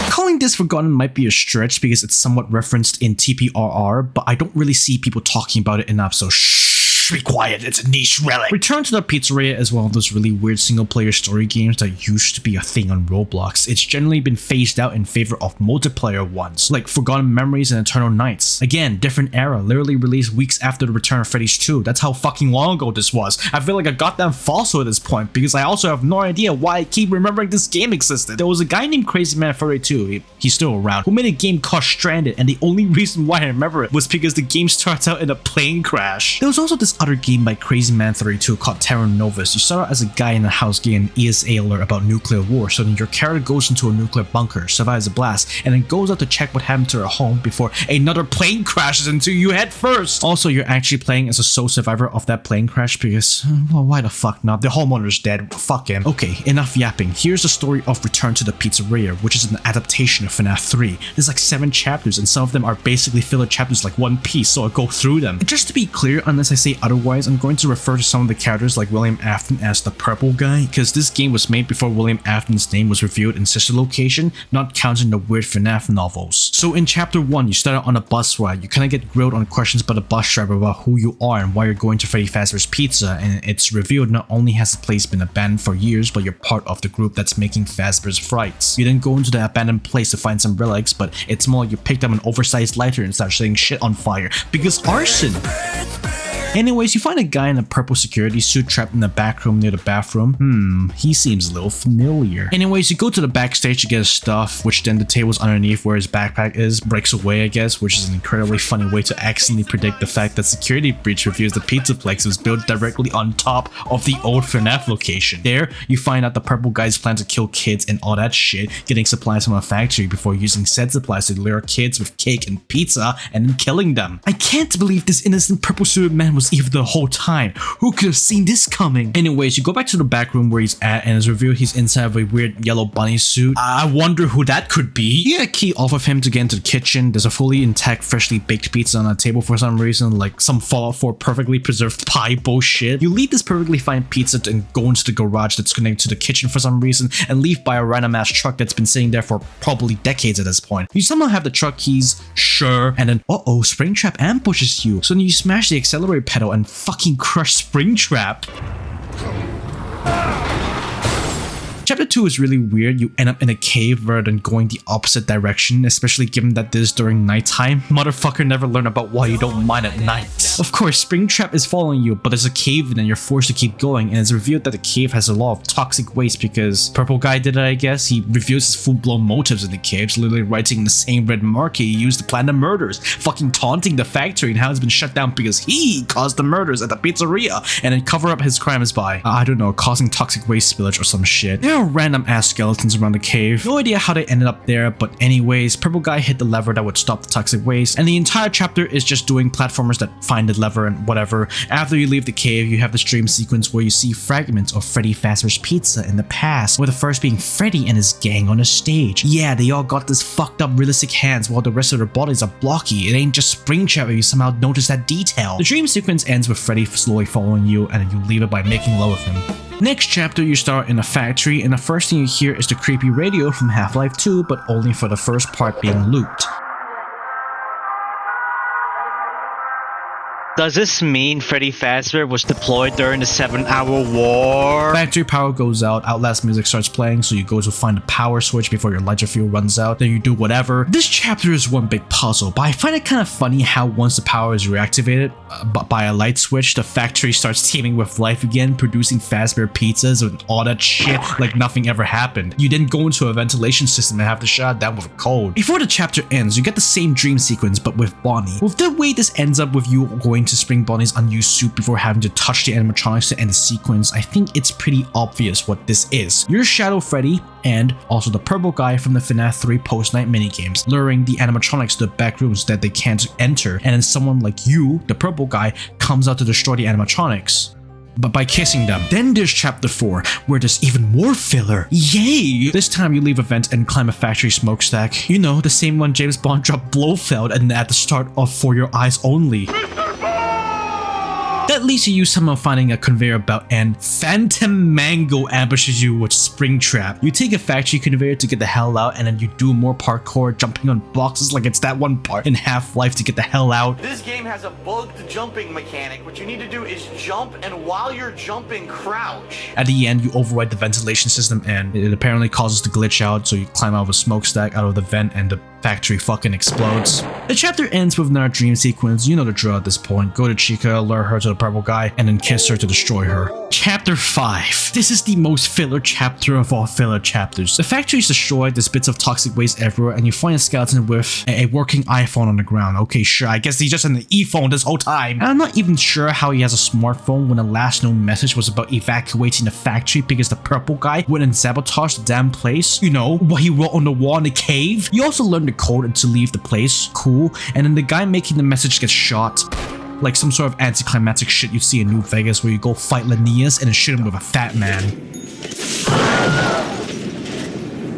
Calling this forgotten might be a stretch because it's somewhat referenced in TPRR, but I don't really see people talking about it enough, so shh. Be quiet, it's a niche relic. Return to the Pizzeria is one of those really weird single-player story games that used to be a thing on Roblox. It's generally been phased out in favor of multiplayer ones, like Forgotten Memories and Eternal Nights. Again, different era, literally released weeks after the Return of Freddy's 2. That's how fucking long ago this was. I feel like a goddamn fossil at this point, because I also have no idea why I keep remembering this game existed. There was a guy named Crazy Man 32, he's still around, who made a game called Stranded, and the only reason why I remember it was because the game starts out in a plane crash. There was also this other game by Crazy Man 32 called Terra Novus. You start out as a guy in a house getting an ESA alert about nuclear war, so then your character goes into a nuclear bunker, survives a blast, and then goes out to check what happened to her home before another plane crashes into you head first. Also, you're actually playing as a sole survivor of that plane crash because, well, why the fuck not? The homeowner's dead. Fuck him. Okay, enough yapping. Here's the story of Return to the Pizzeria, which is an adaptation of FNAF 3. There's like 7 chapters, and some of them are basically filler chapters like One Piece, so I'll go through them. And just to be clear, unless I say otherwise, I'm going to refer to some of the characters like William Afton as the Purple Guy, because this game was made before William Afton's name was revealed in Sister Location, not counting the weird FNAF novels. So in chapter 1, you start out on a bus ride. You kind of get grilled on questions by the bus driver about who you are and why you're going to Freddy Fazbear's Pizza, and it's revealed not only has the place been abandoned for years, but you're part of the group that's making Fazbear's Frights. You then go into the abandoned place to find some relics, but it's more like you picked up an oversized lighter and start setting shit on fire, because arson! Anyways, you find a guy in a purple security suit trapped in the back room near the bathroom. He seems a little familiar. Anyways, you go to the backstage to get his stuff, which then the tables underneath where his backpack is breaks away, I guess, which is an incredibly funny way to accidentally predict the fact that security breach reveals the Pizzaplex was built directly on top of the old FNAF location. There, you find out the Purple Guy's plan to kill kids and all that shit, getting supplies from a factory before using said supplies to lure kids with cake and pizza and then killing them. I can't believe this innocent purple-suited man was evil the whole time. Who could have seen this coming? Anyways, you go back to the back room where he's at, and it's revealed he's inside of a weird yellow bunny suit. I wonder who that could be. You get a key off of him to get into the kitchen. There's a fully intact, freshly baked pizza on a table for some reason, like some Fallout 4 perfectly preserved pie bullshit. You leave this perfectly fine pizza and go into the garage that's connected to the kitchen for some reason, and leave by a random ass truck that's been sitting there for probably decades at this point. You somehow have the truck keys, sure, and then Springtrap ambushes you. So then you smash the accelerator pedal and fucking crush Springtrap. Chapter 2 is really weird. You end up in a cave rather than going the opposite direction, especially given that this is during nighttime. Motherfucker never learned about why you don't mine at night. Of course, Springtrap is following you, but there's a cave and you're forced to keep going, and it's revealed that the cave has a lot of toxic waste because Purple Guy did it, I guess. He reveals his full-blown motives in the caves, literally writing in the same red marker he used to plan the murders, fucking taunting the factory and how it's been shut down because he caused the murders at the pizzeria, and then cover up his crimes by, I don't know, causing toxic waste spillage or some shit. There are random ass skeletons around the cave. No idea how they ended up there, but anyways, Purple Guy hit the lever that would stop the toxic waste, and the entire chapter is just doing platformers that find the lever and whatever. After you leave the cave, you have the dream sequence where you see fragments of Freddy Fazbear's Pizza in the past, with the first being Freddy and his gang on a stage. Yeah, they all got this fucked up realistic hands while the rest of their bodies are blocky. It ain't just Springtrap if you somehow notice that detail. The dream sequence ends with Freddy slowly following you, and then you leave it by making love with him. Next chapter, you start in a factory, and the first thing you hear is the creepy radio from Half-Life 2, but only for the first part being looped. Does this mean Freddy Fazbear was deployed during the 7-hour war? Factory power goes out, Outlast music starts playing, so you go to find a power switch before your lighter fuel runs out, then you do whatever. This chapter is one big puzzle, but I find it kind of funny how once the power is reactivated by a light switch, the factory starts teeming with life again, producing Fazbear pizzas and all that shit like nothing ever happened. You then go into a ventilation system and have to shut it down with a code. Before the chapter ends, you get the same dream sequence but with Bonnie. With the way this ends up with you going to Spring Bonnie's unused suit before having to touch the animatronics to end the sequence, I think it's pretty obvious what this is. You're Shadow Freddy and also the Purple Guy from the FNAF 3 post-night minigames, luring the animatronics to the back rooms that they can't enter, and then someone like you, the Purple Guy, comes out to destroy the animatronics, but by kissing them. Then there's chapter 4, where there's even more filler. Yay! This time you leave a vent and climb a factory smokestack. You know, the same one James Bond dropped Blofeld and at the start of For Your Eyes Only. That leads to you somehow finding a conveyor belt, and Phantom Mango ambushes you with Springtrap. You take a factory conveyor to get the hell out, and then you do more parkour, jumping on boxes like it's that one part in Half-Life to get the hell out. This game has a bugged jumping mechanic. What you need to do is jump, and while you're jumping, crouch. At the end, you override the ventilation system, and it apparently causes the glitch out, so you climb out of a smokestack out of the vent, and the factory fucking explodes. The chapter ends with another dream sequence. You know the drill at this point. Go to Chica, lure her to the Purple Guy, and then kiss her to destroy her. Chapter 5. This is the most filler chapter of all filler chapters. The factory is destroyed, there's bits of toxic waste everywhere, and you find a skeleton with a working iPhone on the ground. Okay, sure, I guess he's just in the e-phone this whole time. And I'm not even sure how he has a smartphone when the last known message was about evacuating the factory because the Purple Guy went and sabotaged the damn place. You know, what he wrote on the wall in the cave. You also learn the code to leave the place. Cool. And then the guy making the message gets shot. Like some sort of anticlimactic shit you see in New Vegas where you go fight Linnaeus and then shoot him with a fat man.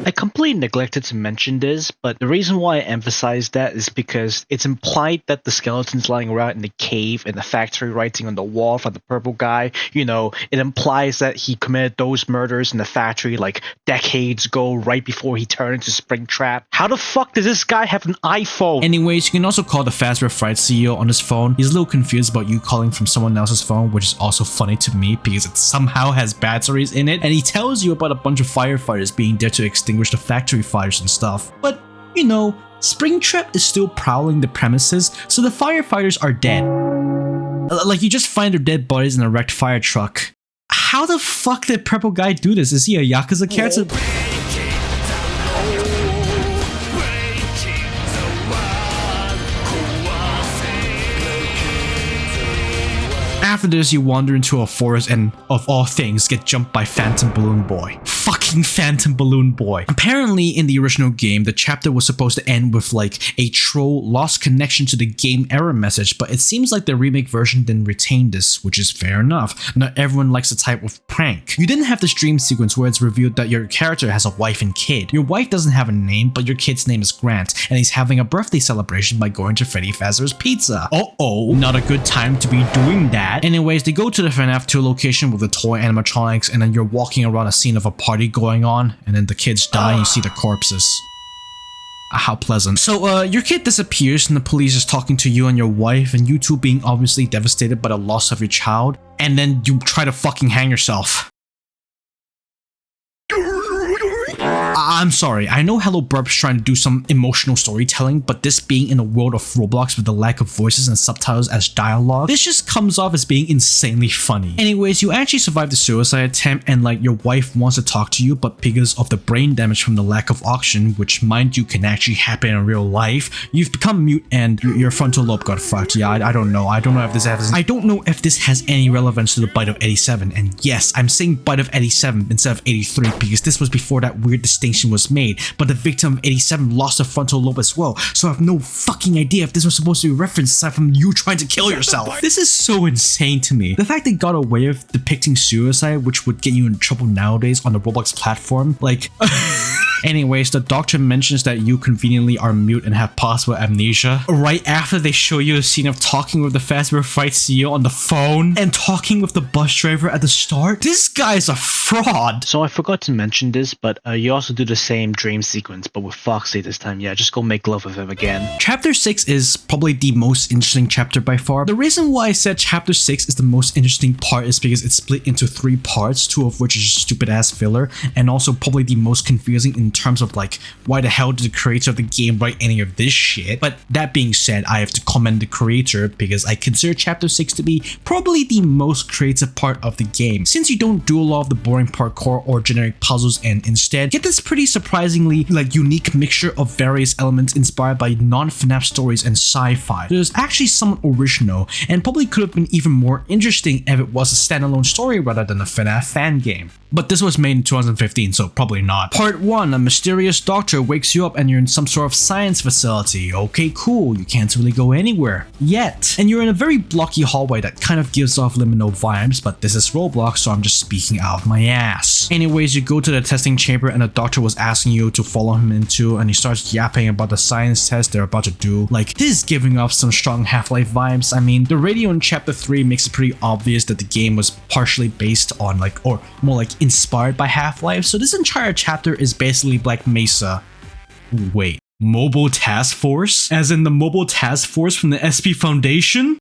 I completely neglected to mention this, but the reason why I emphasize that is because it's implied that the skeletons lying around in the cave and the factory writing on the wall from the Purple Guy, you know, it implies that he committed those murders in the factory like decades ago, right before he turned into Springtrap. How the fuck does this guy have an iPhone? Anyways, you can also call the Fazbear Fright CEO on his phone. He's a little confused about you calling from someone else's phone, which is also funny to me because it somehow has batteries in it, and he tells you about a bunch of firefighters being there to extinguish the factory fires and stuff. But, you know, Springtrap is still prowling the premises, so the firefighters are dead. Like, you just find their dead bodies in a wrecked fire truck. How the fuck did Purple Guy do this? Is he a Yakuza character? After this, you wander into a forest and, of all things, get jumped by Phantom Balloon Boy. Fucking Phantom Balloon Boy. Apparently, in the original game, the chapter was supposed to end with like a troll lost connection to the game error message, but it seems like the remake version didn't retain this, which is fair enough. Not everyone likes the type of prank. You didn't have this dream sequence where it's revealed that your character has a wife and kid. Your wife doesn't have a name, but your kid's name is Grant, and he's having a birthday celebration by going to Freddy Fazbear's Pizza. Uh-oh, not a good time to be doing that. Anyways, they go to the FNAF 2 location with the toy animatronics, and then you're walking around a scene of a party going on, and then the kids die and you see the corpses. How pleasant. So, your kid disappears and the police is talking to you and your wife, and you two being obviously devastated by the loss of your child, and then you try to fucking hang yourself. I'm sorry, I know Hello Burp's trying to do some emotional storytelling, but this being in a world of Roblox with the lack of voices and subtitles as dialogue, this just comes off as being insanely funny. Anyways, you actually survived the suicide attempt and like your wife wants to talk to you, but because of the brain damage from the lack of oxygen, which mind you can actually happen in real life, you've become mute and your frontal lobe got fucked. Yeah, I don't know. I don't know if this has any relevance to the bite of 87. And yes, I'm saying bite of 87 instead of 83 because this was before that weird distinction was made, but the victim of 87 lost a frontal lobe as well, so I have no fucking idea if this was supposed to be referenced aside from you trying to kill yourself. This is so insane to me. The fact they got away with depicting suicide, which would get you in trouble nowadays on the Roblox platform, like... Anyways, the doctor mentions that you conveniently are mute and have possible amnesia right after they show you a scene of talking with the Fazbear Fright CEO on the phone and talking with the bus driver at the start. This guy's a fraud. So I forgot to mention this, but you also do the same dream sequence, but with Foxy this time. Yeah, just go make love with him again. Chapter 6 is probably the most interesting chapter by far. The reason why I said chapter 6 is the most interesting part is because it's split into 3 parts, 2 of which is stupid ass filler, and also probably the most confusing in terms of like, why the hell did the creator of the game write any of this shit? But that being said, I have to commend the creator because I consider chapter 6 to be probably the most creative part of the game, since you don't do a lot of the boring parkour or generic puzzles and instead get this pretty surprisingly like unique mixture of various elements inspired by non-FNAF stories and sci-fi. There's actually somewhat original and probably could have been even more interesting if it was a standalone story rather than a FNAF fan game. But this was made in 2015, so probably not. Part 1, a mysterious doctor wakes you up and you're in some sort of science facility. Okay, cool, you can't really go anywhere yet. And you're in a very blocky hallway that kind of gives off liminal vibes, but this is Roblox, so I'm just speaking out of my ass. Anyways, you go to the testing chamber and the doctor was asking you to follow him into, and he starts yapping about the science test they're about to do. Like, this is giving off some strong Half-Life vibes. I mean, the radio in chapter 3 makes it pretty obvious that the game was partially based on like, or more like inspired by Half-Life, so this entire chapter is basically Black Mesa. Wait, Mobile Task Force? As in the Mobile Task Force from the SP Foundation?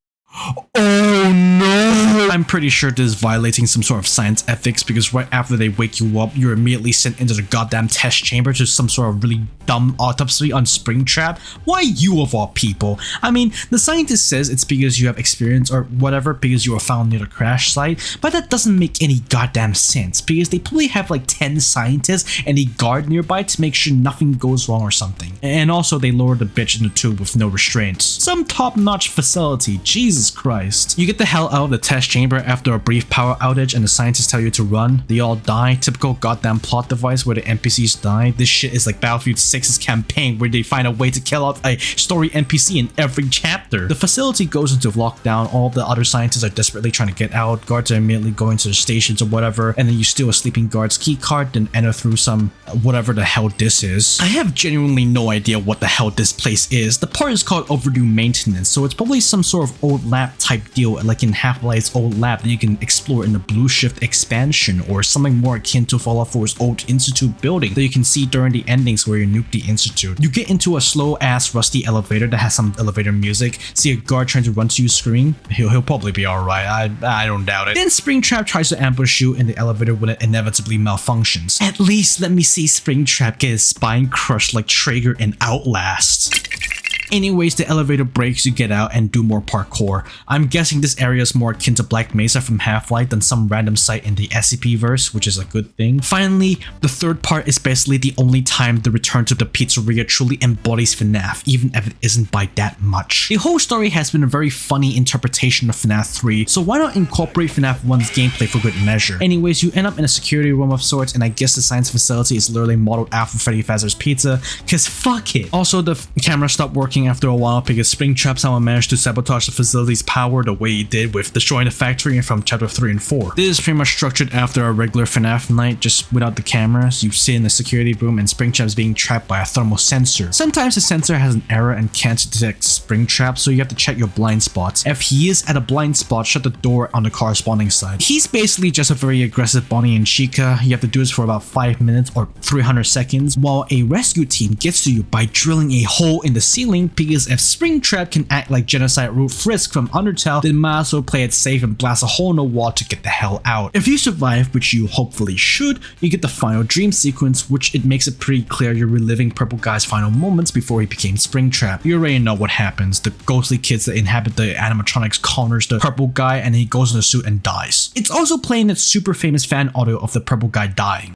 Oh no! I'm pretty sure this is violating some sort of science ethics because right after they wake you up, you're immediately sent into the goddamn test chamber to some sort of really dumb autopsy on Springtrap. Why you of all people? I mean, the scientist says it's because you have experience or whatever because you were found near the crash site, but that doesn't make any goddamn sense because they probably have like 10 scientists and a guard nearby to make sure nothing goes wrong or something. And also they lowered the bitch in the tube with no restraints. Some top-notch facility, Jesus Christ. You get the hell out of the test chamber after a brief power outage and the scientists tell you to run. They all die. Typical goddamn plot device where the NPCs die. This shit is like Battlefield 6's campaign where they find a way to kill out a story NPC in every chapter. The facility goes into lockdown. All the other scientists are desperately trying to get out. Guards are immediately going to the stations or whatever, and then you steal a sleeping guard's key card, then enter through some whatever the hell this is. I have genuinely no idea what the hell this place is. The part is called overdue maintenance, so it's probably some sort of old lab type deal like in Half-Life's old lab that you can explore in the Blue Shift expansion, or something more akin to Fallout 4's old Institute building that you can see during the endings where you nuke the Institute. You get into a slow ass rusty elevator that has some elevator music, see a guard trying to run to you scream, he'll probably be alright, I don't doubt it. Then Springtrap tries to ambush you in the elevator when it inevitably malfunctions. At least let me see Springtrap get his spine crushed like Traeger in Outlast. Anyways, the elevator breaks, you get out and do more parkour. I'm guessing this area is more akin to Black Mesa from Half-Life than some random site in the SCP-verse, which is a good thing. Finally, the third part is basically the only time the return to the pizzeria truly embodies FNAF, even if it isn't by that much. The whole story has been a very funny interpretation of FNAF 3, so why not incorporate FNAF 1's gameplay for good measure? Anyways, you end up in a security room of sorts, and I guess the science facility is literally modeled after Freddy Fazbear's Pizza, cause fuck it. Also, the camera stopped working after a while because Springtrap somehow managed to sabotage the facility's power the way he did with destroying the factory from chapter 3 and 4. This is pretty much structured after a regular FNAF night, just without the cameras. You sit in the security room and Springtrap is being trapped by a thermal sensor. Sometimes the sensor has an error and can't detect Springtrap, so you have to check your blind spots. If he is at a blind spot, shut the door on the corresponding side. He's basically just a very aggressive Bonnie and Chica. You have to do this for about 5 minutes or 300 seconds while a rescue team gets to you by drilling a hole in the ceiling important because if Springtrap can act like Genocide Root Frisk from Undertale, then might as well play it safe and blast a hole in the wall to get the hell out. If you survive, which you hopefully should, you get the final dream sequence, which it makes it pretty clear you're reliving Purple Guy's final moments before he became Springtrap. You already know what happens. The ghostly kids that inhabit the animatronics corners the Purple Guy and he goes in the suit and dies. It's also playing that super famous fan audio of the Purple Guy dying.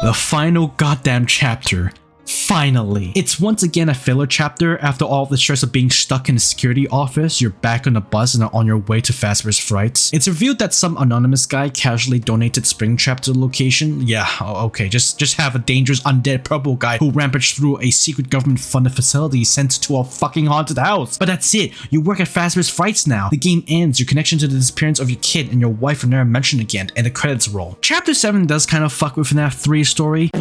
The final goddamn chapter. Finally. It's once again a filler chapter. After all the stress of being stuck in a security office, you're back on the bus and are on your way to Fazbear's Frights. It's revealed that some anonymous guy casually donated Springtrap to the location. Yeah, okay, just have a dangerous undead purple guy who rampaged through a secret government-funded facility sent to a fucking haunted house. But that's it. You work at Fazbear's Frights now. The game ends, your connection to the disappearance of your kid and your wife are never mentioned again, and the credits roll. Chapter 7 does kind of fuck with FNAF 3's story.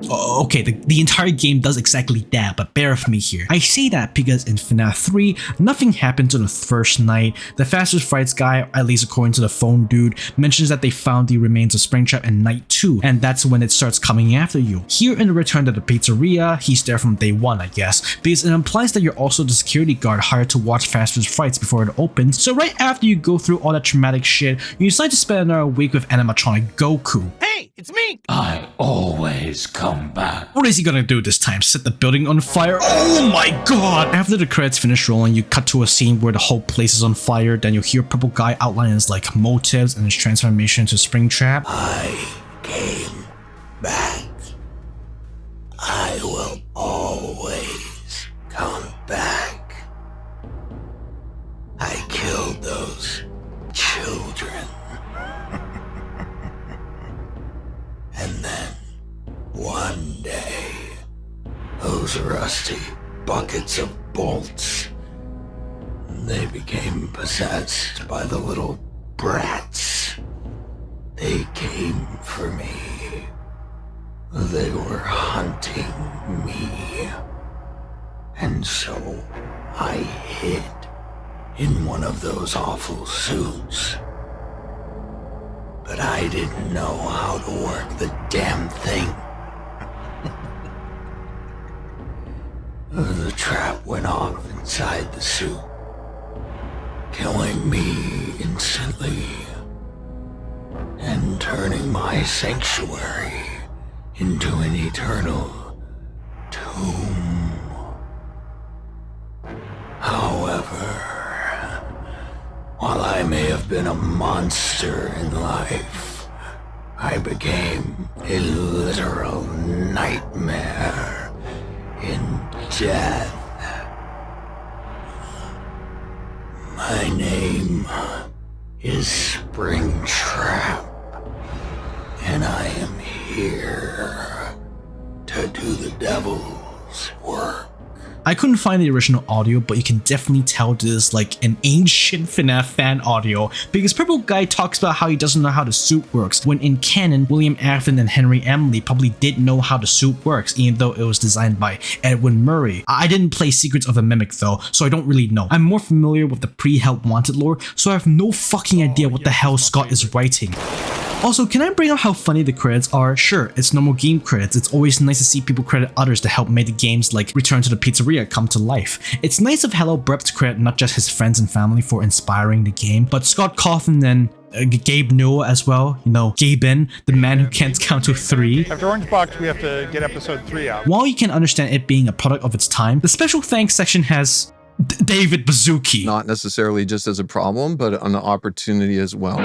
Okay, the entire game does exactly that, but bear with me here. I say that because in FNAF 3, nothing happens on the first night. The Fazbear's Frights guy, at least according to the phone dude, mentions that they found the remains of Springtrap in night 2, and that's when it starts coming after you. Here in the Return to the Pizzeria, he's there from day 1, I guess, because it implies that you're also the security guard hired to watch Fazbear's Frights before it opens, so right after you go through all that traumatic shit, you decide to spend another week with animatronic Goku. Hey, it's me! I always come back. What is he gonna do this time? Set the building on fire? Oh my god! After the credits finish rolling, you cut to a scene where the whole place is on fire, then you hear Purple Guy outline his like motives and his transformation into Springtrap. I came back. I will always come back. I killed those children. And then one day, those rusty buckets of bolts, they became possessed by the little brats. They came for me. They were hunting me. And so I hid in one of those awful suits. But I didn't know how to work the damn thing. The trap went off inside the suit, killing me instantly and turning my sanctuary into an eternal tomb. However, while I may have been a monster in life, I became a literal nightmare in death. My name is Springtrap, and I am here to do the devil's work. I couldn't find the original audio, but you can definitely tell this is like an ancient FNAF fan audio because Purple Guy talks about how he doesn't know how the suit works, when in canon, William Afton and Henry Emily probably did know how the suit works, even though it was designed by Edwin Murray. I didn't play Secrets of the Mimic though, so I don't really know. I'm more familiar with the pre-Help Wanted lore, so I have no fucking idea what the hell Scott is writing. Also, can I bring up how funny the credits are? Sure, it's normal game credits. It's always nice to see people credit others to help make the games like Return to the Pizzeria come to life. It's nice of Hello Burp to credit not just his friends and family for inspiring the game, but Scott Cawthon and Gabe Newell as well. You know, Gaben, the man who can't count to 3. After Orange Box, we have to get episode 3 out. While you can understand it being a product of its time, the special thanks section has David Bazooki. Not necessarily just as a problem, but an opportunity as well.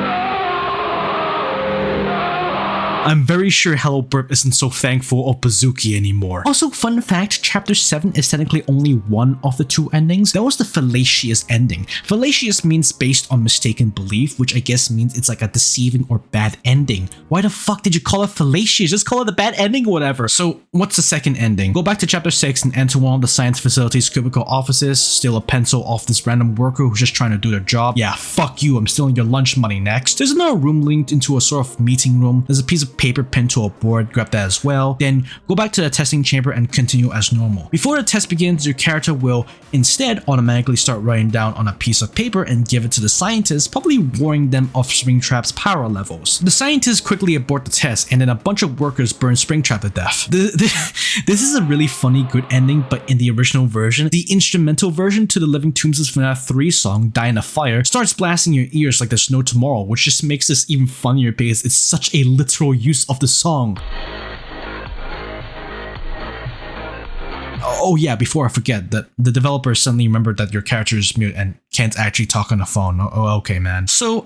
I'm very sure Hello Burp isn't so thankful of Bazooki anymore. Also, fun fact, Chapter 7 is technically only one of the 2 endings. That was the fallacious ending. Fallacious means based on mistaken belief, which I guess means it's like a deceiving or bad ending. Why the fuck did you call it fallacious? Just call it a bad ending or whatever. So, what's the second ending? Go back to Chapter 6 and enter one of the science facility's cubicle offices, steal a pencil off this random worker who's just trying to do their job. Yeah, fuck you, I'm stealing your lunch money next. There's another room linked into a sort of meeting room. There's a piece of of paper pinned to a board, grab that as well. Then go back to the testing chamber and continue as normal. Before the test begins, your character will instead automatically start writing down on a piece of paper and give it to the scientists, probably warning them of Springtrap's power levels. The scientists quickly abort the test, and then a bunch of workers burn Springtrap to death. This is a really funny, good ending, but in the original version, the instrumental version to the Living Tombs' FNAF 3 song, Die in a Fire, starts blasting your ears like there's no tomorrow, which just makes this even funnier because it's such a literal use of the song. Oh yeah, before I forget, that the developer suddenly remembered that your character is mute and can't actually talk on the phone. Oh, okay, man. So,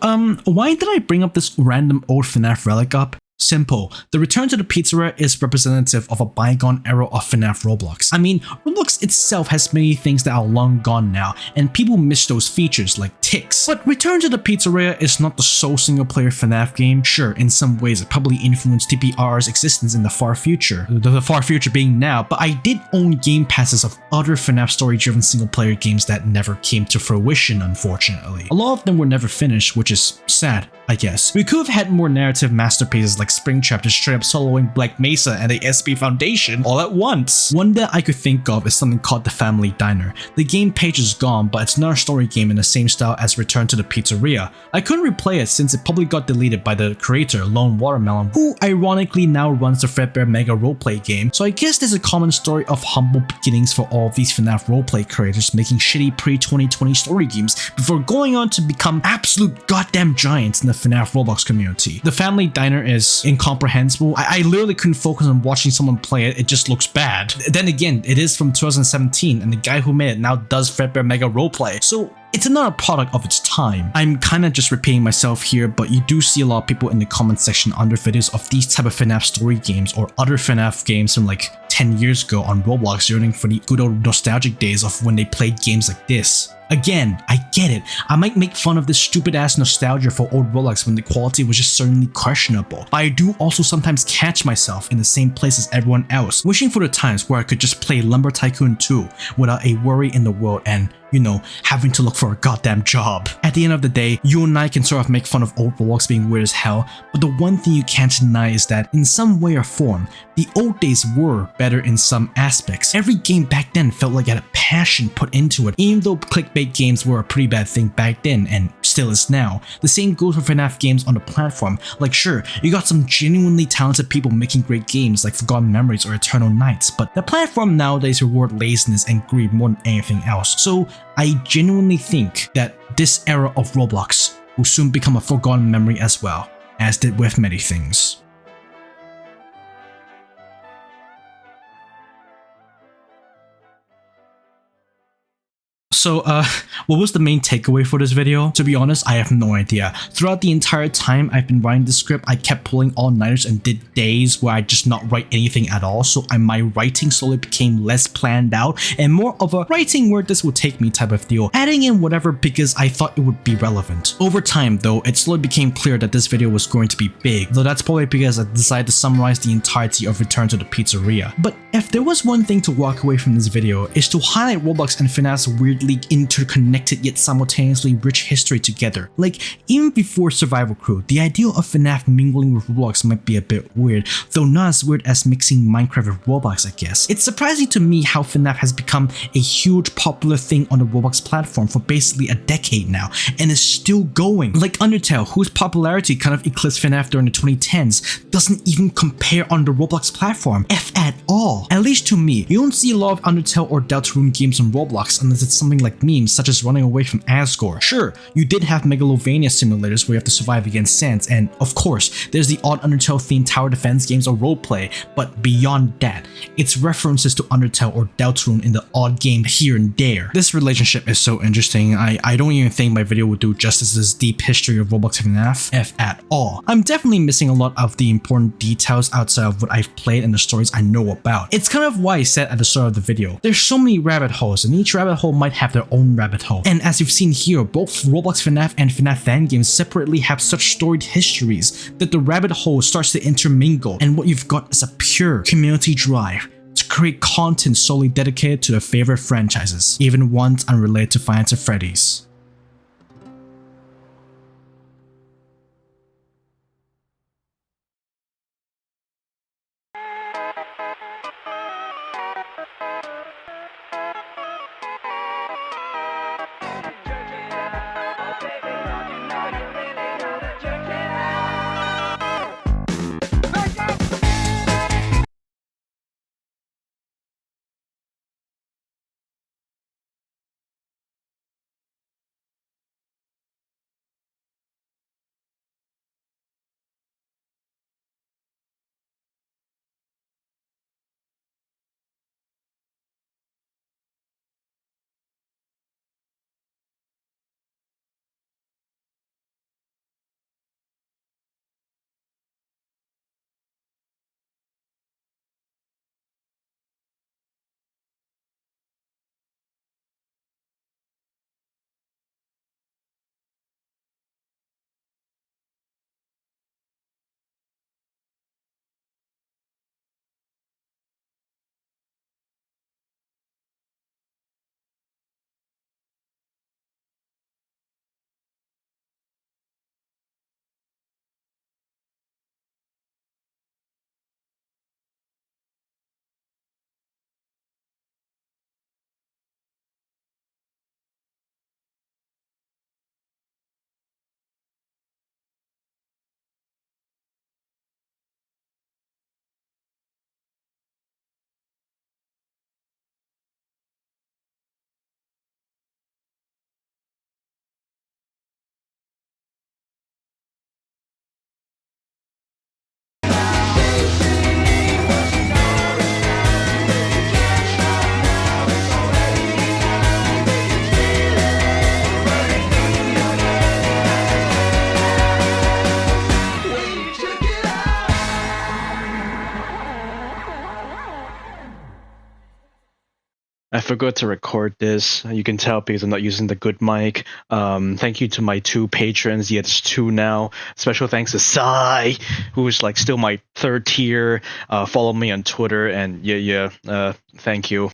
why did I bring up this random old FNAF relic up? Simple. The return to the pizzeria is representative of a bygone era of FNAF Roblox. I mean, Roblox itself has many things that are long gone now, and people miss those features like ticks. But Return to the Pizzeria is not the sole single-player FNAF game. Sure, in some ways it probably influenced TPR's existence in the far future. The far future being now, but I did own game passes of other FNAF story-driven single-player games that never came to fruition, unfortunately. A lot of them were never finished, which is sad, I guess. We could have had more narrative masterpieces like Springtrap just straight up soloing Black Mesa and the SP Foundation all at once. One that I could think of is something called The Family Diner. The game page is gone, but it's not a story game in the same style as Return to the Pizzeria. I couldn't replay it since it probably got deleted by the creator, Lone Watermelon, who ironically now runs the Fredbear Mega roleplay game, so I guess there's a common story of humble beginnings for all of these FNAF roleplay creators making shitty pre-2020 story games before going on to become absolute goddamn giants in the FNAF Roblox community. The Family Diner is incomprehensible. I literally couldn't focus on watching someone play it, it just looks bad. Then again, it is from 2017 and the guy who made it now does Fredbear Mega roleplay, so it's another product of its time. I'm kinda just repeating myself here, but you do see a lot of people in the comment section under videos of these type of FNAF story games or other FNAF games from like 10 years ago on Roblox yearning for the good old nostalgic days of when they played games like this. Again, I get it. I might make fun of this stupid ass nostalgia for old Roblox when the quality was just certainly questionable, but I do also sometimes catch myself in the same place as everyone else, wishing for the times where I could just play Lumber Tycoon 2 without a worry in the world and, you know, having to look for a goddamn job. At the end of the day, you and I can sort of make fun of old Roblox being weird as hell, but the one thing you can't deny is that in some way or form, the old days were better in some aspects. Every game back then felt like it had a passion put into it, even though clickbait games were a pretty bad thing back then and still is now. The same goes for FNAF games on the platform. Like sure, you got some genuinely talented people making great games like Forgotten Memories or Eternal Nights, but the platform nowadays reward laziness and greed more than anything else. So I genuinely think that this era of Roblox will soon become a forgotten memory as well, as did with many things. So, what was the main takeaway for this video? To be honest, I have no idea. Throughout the entire time I've been writing this script, I kept pulling all-nighters and did days where I just not write anything at all, so my writing slowly became less planned out and more of a writing where this would take me type of deal, adding in whatever because I thought it would be relevant. Over time though, it slowly became clear that this video was going to be big, though that's probably because I decided to summarize the entirety of Return to the Pizzeria. But if there was one thing to walk away from this video, is to highlight Roblox and FNAF's weirdly interconnected yet simultaneously rich history together. Like, even before Survival Crew, the idea of FNAF mingling with Roblox might be a bit weird, though not as weird as mixing Minecraft with Roblox, I guess. It's surprising to me how FNAF has become a huge popular thing on the Roblox platform for basically a decade now, and is still going. Like Undertale, whose popularity kind of eclipsed FNAF during the 2010s, doesn't even compare on the Roblox platform, if at all. At least to me, you don't see a lot of Undertale or Deltarune games on Roblox unless it's something like memes such as running away from Asgore. Sure, you did have Megalovania simulators where you have to survive against Sans, and of course, there's the odd Undertale themed tower defense games or roleplay, but beyond that, it's references to Undertale or Deltarune in the odd game here and there. This relationship is so interesting, I don't even think my video would do justice to this deep history of Roblox and FNAF, if at all. I'm definitely missing a lot of the important details outside of what I've played and the stories I know about. It's kind of why I said at the start of the video, there's so many rabbit holes, and each rabbit hole might have their own rabbit hole. And as you've seen here, both Roblox FNAF and FNAF fan games separately have such storied histories that the rabbit hole starts to intermingle, and what you've got is a pure community drive to create content solely dedicated to their favorite franchises, even ones unrelated to Five Nights at Freddy's. I forgot to record this. You can tell because I'm not using the good mic. Thank you to my 2 patrons. Yeah, it's 2 now. Special thanks to Sai, who is like still my 3rd tier. Follow me on Twitter, and thank you.